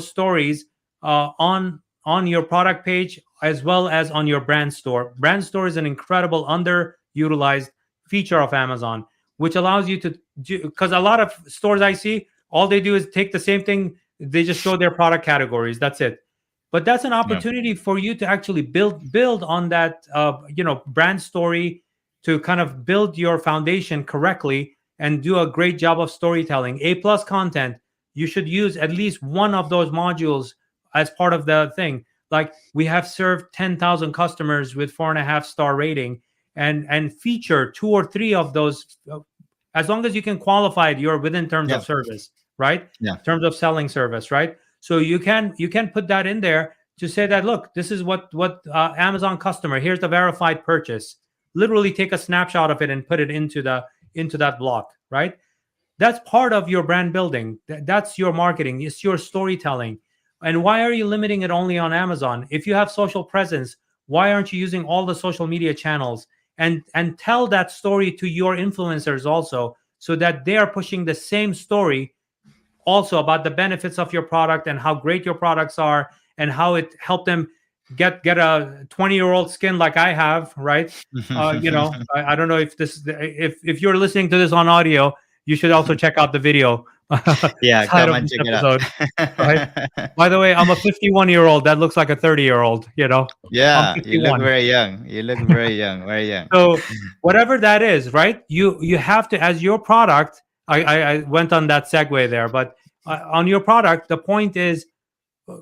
stories on your product page as well as on your brand store. Brand store is an incredible underutilized feature of Amazon, which allows you to do, because a lot of stores I see, all they do is take the same thing, they just show their product categories. That's it. But that's an Yeah. opportunity for you to actually build on that brand story, to kind of build your foundation correctly and do a great job of storytelling. A plus content, you should use at least one of those modules as part of the thing. Like, we have served 10,000 customers with 4.5 star rating, and feature two or three of those, as long as you can qualify it, you're within terms Yeah. of service, right? Yeah. Terms of selling service, right? So you can put that in there to say that, look, this is what Amazon customer, here's the verified purchase. Literally take a snapshot of it and put it into that block, right? That's part of your brand building. That's your marketing. It's your storytelling. And why are you limiting it only on Amazon? If you have social presence, why aren't you using all the social media channels, and tell that story to your influencers also, so that they are pushing the same story also about the benefits of your product and how great your products are, and how it helped them get a 20-year-old skin like I have, right? I don't know if if you're listening to this on audio, you should also check out the video Yeah, side come of and this check it episode, right? out. By the way, I'm a 51-year-old that looks like a 30-year-old. I'm Yeah, you look 51. very young. You look very young, very young. So whatever that is, right? You have to, as your product. I went on that segue there, but on your product, the point is,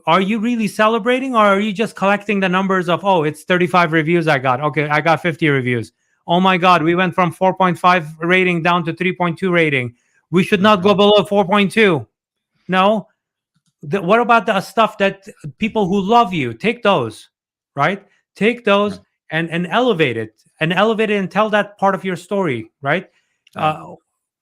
are you really celebrating, or are you just collecting the numbers of, oh, it's 35 reviews I got. Okay, I got 50 reviews. Oh my God, we went from 4.5 rating down to 3.2 rating. We should not go Mhm. below 4.2. No. What about the stuff that people who love you, take those, right? Take Yeah, those and elevate it and tell that part of your story, right? yeah. uh,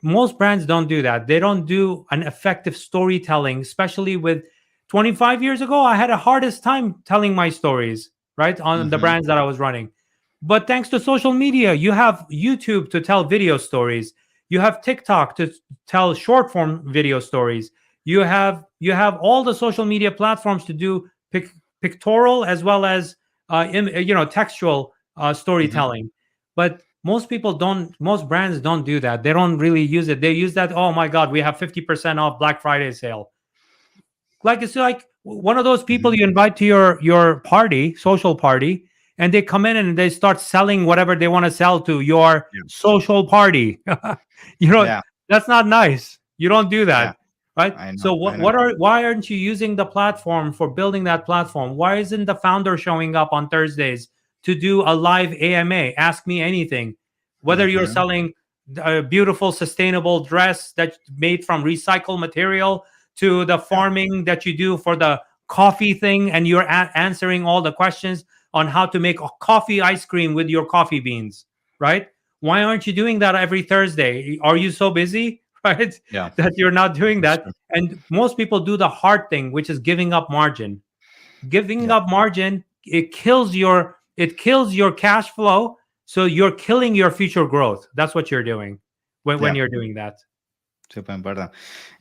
Most brands don't do that. They don't do an effective storytelling, especially with 25 years ago. I had a hardest time telling my stories, right, on the Mhm. brands that I was running. But thanks to social media, you have YouTube to tell video stories, you have TikTok to tell short form video stories, you have all the social media platforms to do pictorial as well as textual Mhm. storytelling. But most brands don't do that. They don't really use it. They use that, oh my God, we have 50% off Black Friday sale. Like, it's like one of those people Mhm. you invite to your party, social party, and they come in and they start selling whatever they want to sell to your Yeah. social party. you know Yeah. that's not nice. You don't do Yeah. that. right? I know. So I know. why aren't you using the platform for building that platform? Why isn't the founder showing up on Thursdays to do a live AMA? Ask me anything. Whether you're Hmm. selling a beautiful sustainable dress that's made from recycled material, to the Yeah. farming that you do for the coffee thing, and you're answering all the questions on how to make a coffee ice cream with your coffee beans, right? Why aren't you doing that every Thursday? Are you so busy, right? Yeah. That you're not doing That's that. true. And most people do the hard thing, which is giving up margin. Giving Yeah. up margin, it kills your cash flow. So you're killing your future growth. That's what you're doing when Yeah. you're doing that. Super important.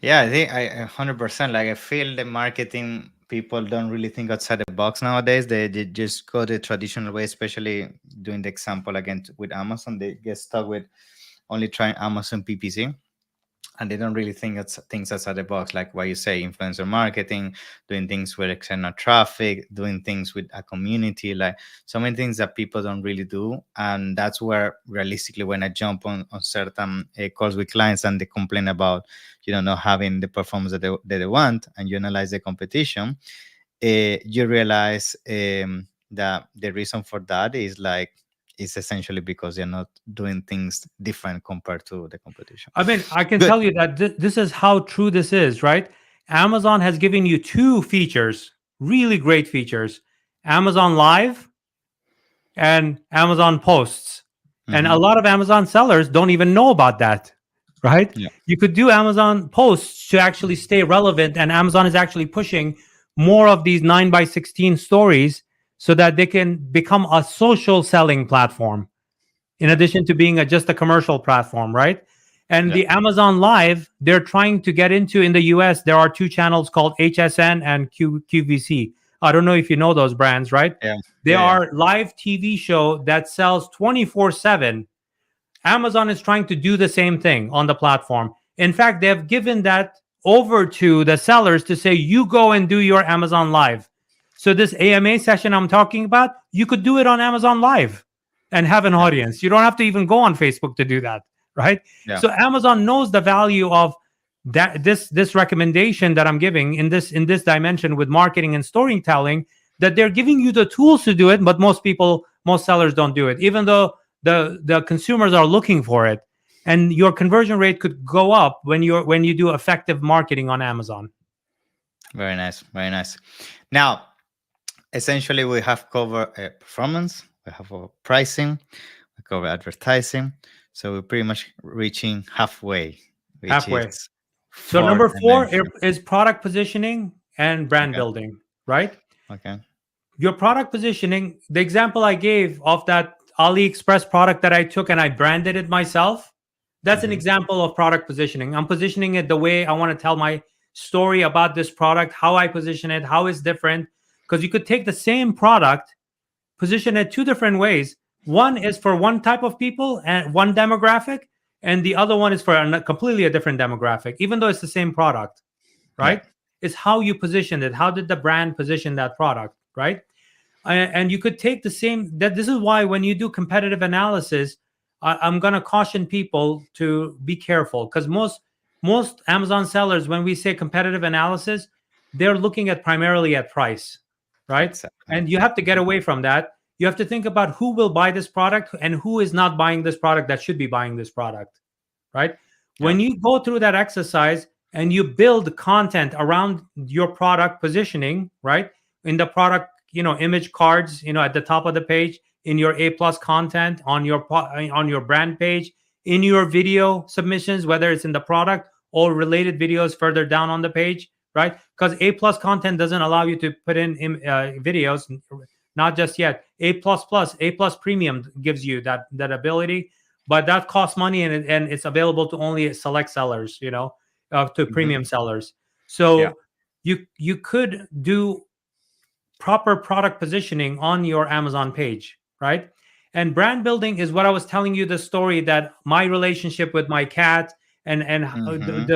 Yeah, I think I 100%. Like I feel the marketing people don't really think outside the box nowadays. They just go the traditional way, especially doing the example again with Amazon. They get stuck with only trying Amazon PPC, and they don't really think it's things outside the box, like what you say, influencer marketing, doing things with external traffic, doing things with a community, like so many things that people don't really do. And that's where realistically, when I jump on certain calls with clients and they complain about, not having the performance that they want, and you analyze the competition, you realize that the reason for that is like, it's essentially because they're not doing things different compared to the competition. I mean, I can Good. tell you that this is how true this is, right? Amazon has given you two features, really great features: Amazon Live and Amazon Posts. And a Hmm. lot of Amazon sellers don't even know about that, right? Yeah. You could do Amazon Posts to actually stay relevant, and Amazon is actually pushing more of these 9 by 16 stories so that they can become a social selling platform in addition to being just a commercial platform, right? And Yeah. the Amazon Live, they're trying to get into in the US. There are two channels called HSN and QVC. I don't know if you know those brands, right? Yeah. They Yeah. Yeah. are live TV show that sells 24/7. Amazon is trying to do the same thing on the platform. In fact, they have given that over to the sellers to say, you go and do your Amazon Live. So, this AMA session I'm talking about, you could do it on Amazon Live and have an Yeah. audience. You don't have to even go on Facebook to do that, right? Yeah. So, Amazon knows the value of that this recommendation that I'm giving in this dimension with marketing and storytelling, that they're giving you the tools to do it, but most sellers don't do it, even though the consumers are looking for it. And your conversion rate could go up when you do effective marketing on Amazon. Very nice. Very nice. Now, essentially, we have covered performance, we have pricing, we cover advertising. So we're pretty much reaching halfway, which Halfway. is So fourth number four dimension. is product positioning and brand Okay. building, right? Okay. Your product positioning, the example I gave of that AliExpress product that I took and I branded it myself, that's an Hmm. example of product positioning. I'm positioning it the way I want to tell my story about this product, how I position it, how it's different. Because you could take the same product, position it two different ways. One is for one type of people and one demographic, and the other one is for completely a different demographic, even though it's the same product, Yeah. right? It's how you positioned it. How did the brand position that product, right? And you could take the same. That this is why when you do competitive analysis, I'm going to caution people to be careful, because most Amazon sellers, when we say competitive analysis, they're looking at primarily at price, right? Exactly. And you have to get Mhm. away from that. You have to think about who will buy this product and who is not buying this product that should be buying this product, right? Yeah. When you go through that exercise and you build content around your product positioning, right? In the product, image cards, at the top of the page, in your A plus content, on your brand page, in your video submissions, whether it's in the product or related videos further down on the page, right? Because A plus content doesn't allow you to put in videos, not just yet. A plus premium gives you that ability, but that costs money, and it's available to only select sellers, to Hmm. premium sellers. Yeah. So you could do proper product positioning on your Amazon page, right? And brand building is what I was telling you, the story that my relationship with my cat, and Hmm.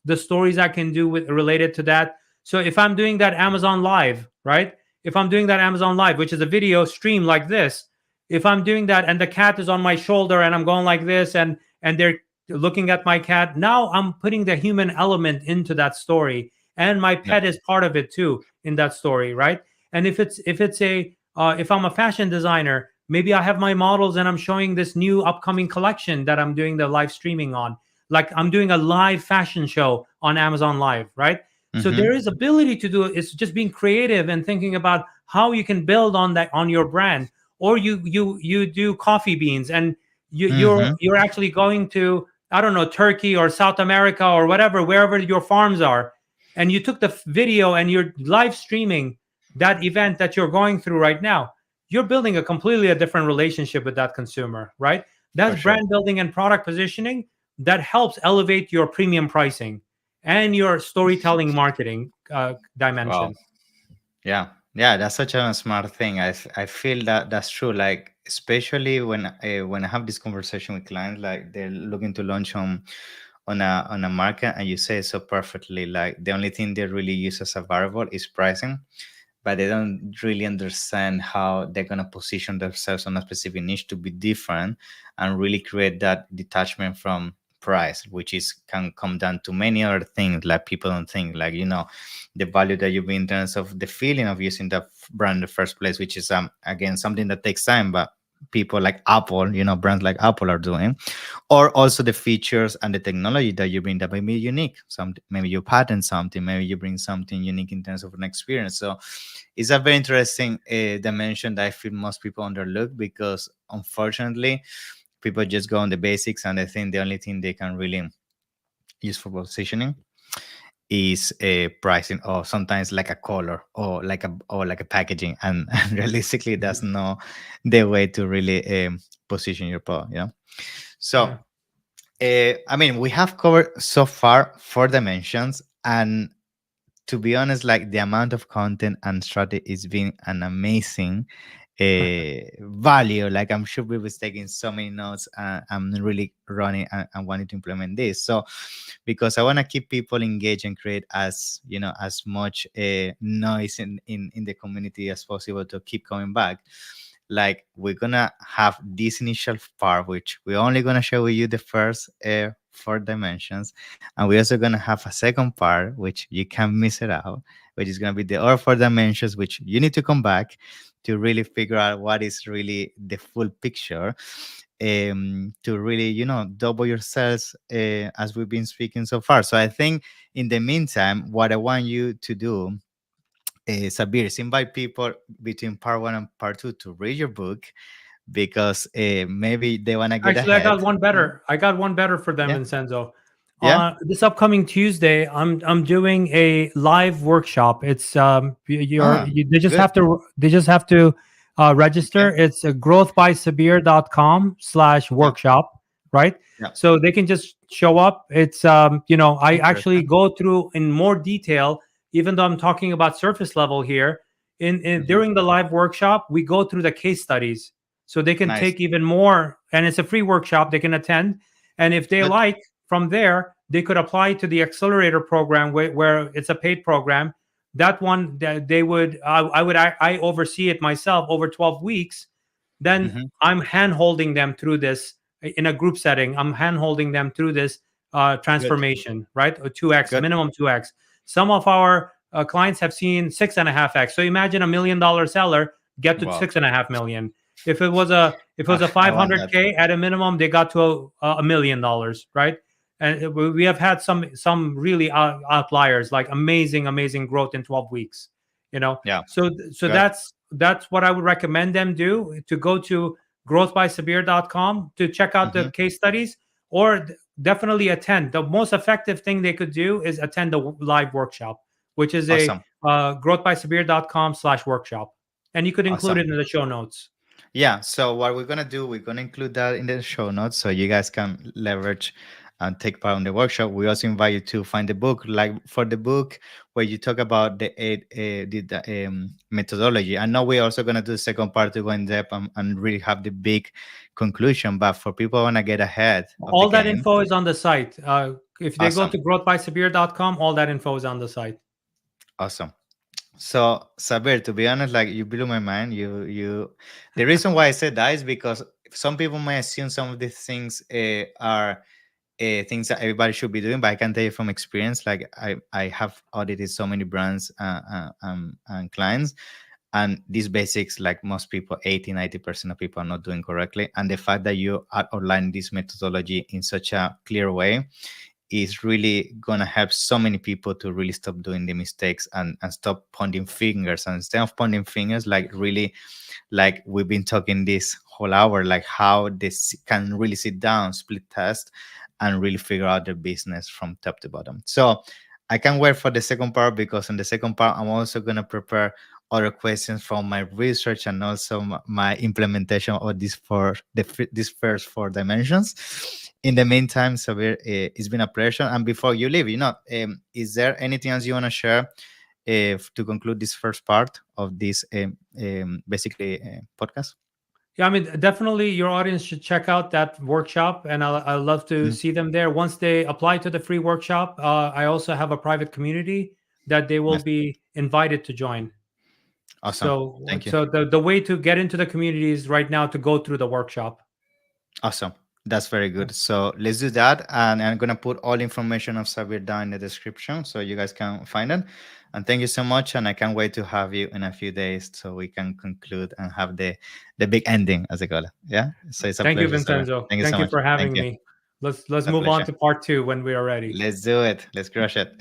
the stories I can do with related to that. So if I'm doing that Amazon Live, right? If I'm doing that Amazon Live, which is a video stream like this, if I'm doing that and the cat is on my shoulder and I'm going like this, and they're looking at my cat. Now I'm putting the human element into that story, and my Yeah. pet is part of it too in that story, right? And if it's a if I'm a fashion designer, maybe I have my models and I'm showing this new upcoming collection that I'm doing the live streaming on. Like I'm doing a live fashion show on Amazon Live, right? So Mm-hmm. there is ability to do it. It's just being creative and thinking about how you can build on that on your brand. Or you do coffee beans, and Mm-hmm. you're actually going to, I don't know, Turkey or South America or whatever, wherever your farms are, and you took the video and you're live streaming that event that you're going through right now. You're building a completely a different relationship with that consumer, right? For That's sure. brand building and product positioning that helps elevate your premium pricing and your storytelling marketing Wow. dimension. Yeah, yeah, that's such a smart thing. I feel that that's true. Like especially when I have this conversation with clients, like they're looking to launch on a market, and you say it so perfectly. Like the only thing they really use as a variable is pricing, but they don't really understand how they're gonna position themselves on a specific niche to be different and really create that detachment from price, which is can come down to many other things like people don't think, like the value that you bring in terms of the feeling of using that brand in the first place, which is again something that takes time, but people like Apple, brands like Apple are doing, or also the features and the technology that you bring that may be unique. Some maybe you patent something, maybe you bring something unique in terms of an experience. So it's a very interesting dimension that I feel most people overlook, because unfortunately people just go on the basics and they think the only thing they can really use for positioning is pricing, or sometimes like a color, or like a packaging, and realistically that's not the way to really position your product. So Yeah. I mean, we have covered so far 4 dimensions, and to be honest, like the amount of content and strategy is being an amazing value. Like I'm sure we was taking so many notes. I'm really running and wanting to implement this. So because I want to keep people engaged and create as as much noise in the community as possible to keep coming back. Like we're gonna have this initial part, which we're only gonna share with you the first 4 dimensions, and we're also gonna have a second part which you can't miss it out, which is gonna be the other 4 dimensions, which you need to come back to really figure out what is really the full picture, to really double your sales, as we've been speaking so far. So I think in the meantime, what I want you to do, Sabir, is invite people between part one and part two to read your book, because maybe they want to get Actually, I ahead. got one Yeah, better. I got one better for them, yeah, Vincenzo. yeah. This upcoming Tuesday, I'm doing a live workshop. It's Ah, they just good. have to register. Okay. It's Yeah, growthbysabir.com/workshop, right? yeah. So they can just show up. It's I actually Interesting. go through in more detail, even though I'm talking about surface level here. In Hmm. during the live workshop, we go through the case studies, so they can Nice. take even more, and it's a free workshop they can attend. And if they Good. like, from there they could apply to the accelerator program, where it's a paid program. That one that they would I oversee it myself over 12 weeks. Then Hmm. I'm hand holding them through this in a group setting. I'm hand holding them through this Good. transformation, right? Or 2x, Good. minimum 2x. Some of our clients have seen 6.5x. So imagine $1 million seller get to Wow. 6.5 million. If it was a I want that. 500K at a minimum, they got to $1 million, right? And we have had some really outliers, like amazing growth in 12 weeks. Yeah. So Good. that's what I would recommend them do, to go to growthbysabir.com to check out the Hmm. case studies, or definitely attend. The most effective thing they could do is attend the live workshop, which is a Awesome. growthbysabir.com/workshop, and you could include it Awesome. in the show notes. Yeah, so what we're gonna do, we're gonna include that in the show notes so you guys can leverage and take part in the workshop. We also invite you to find the book, like for the book where you talk about the eight methodology. I know we're also gonna do the second part to go in depth and really have the big conclusion. But for people who wanna get ahead of the All that game, info is on the site. If they go awesome, to growthbysabir.com, all that info is on the site. awesome. So Sabir, to be honest, like you blew my mind. The reason why I said that is because some people may assume some of these things are things that everybody should be doing, but I can tell you from experience, like I have audited so many brands and clients, and these basics, like most people, 80-90% of people are not doing correctly. And the fact that you are outlining this methodology in such a clear way is really going to help so many people to really stop doing the mistakes and stop pointing fingers. And instead of pointing fingers, like really, like we've been talking this whole hour, like how this can really sit down, split test, and really figure out their business from top to bottom. So I can't wait for the second part, because in the second part I'm also going to prepare other questions from my research and also my implementation of this for this first four dimensions. In the meantime, Sabir, it's been a pleasure. And before you leave, is there anything else you want to share to conclude this first part of this basically podcast? Yeah, I mean, definitely your audience should check out that workshop, and I'll love to Mhm. see them there. Once they apply to the free workshop, I also have a private community that they will Nice. be invited to join. Awesome. So, Thank you. so the way to get into the community is right now to go through the workshop. Awesome. That's very Yeah. good. So let's do that. And I'm going to put all information of Sabir down in the description so you guys can find it. And thank you so much. And I can't wait to have you in a few days so we can conclude and have the big ending, as I call it. Yeah. So it's a Thank you, pleasure, Sabir. Vincenzo. Thank you Thank so you much. for Thank having you. me. Let's It's a move on pleasure. to part two when we are ready. Let's do it. Let's crush it.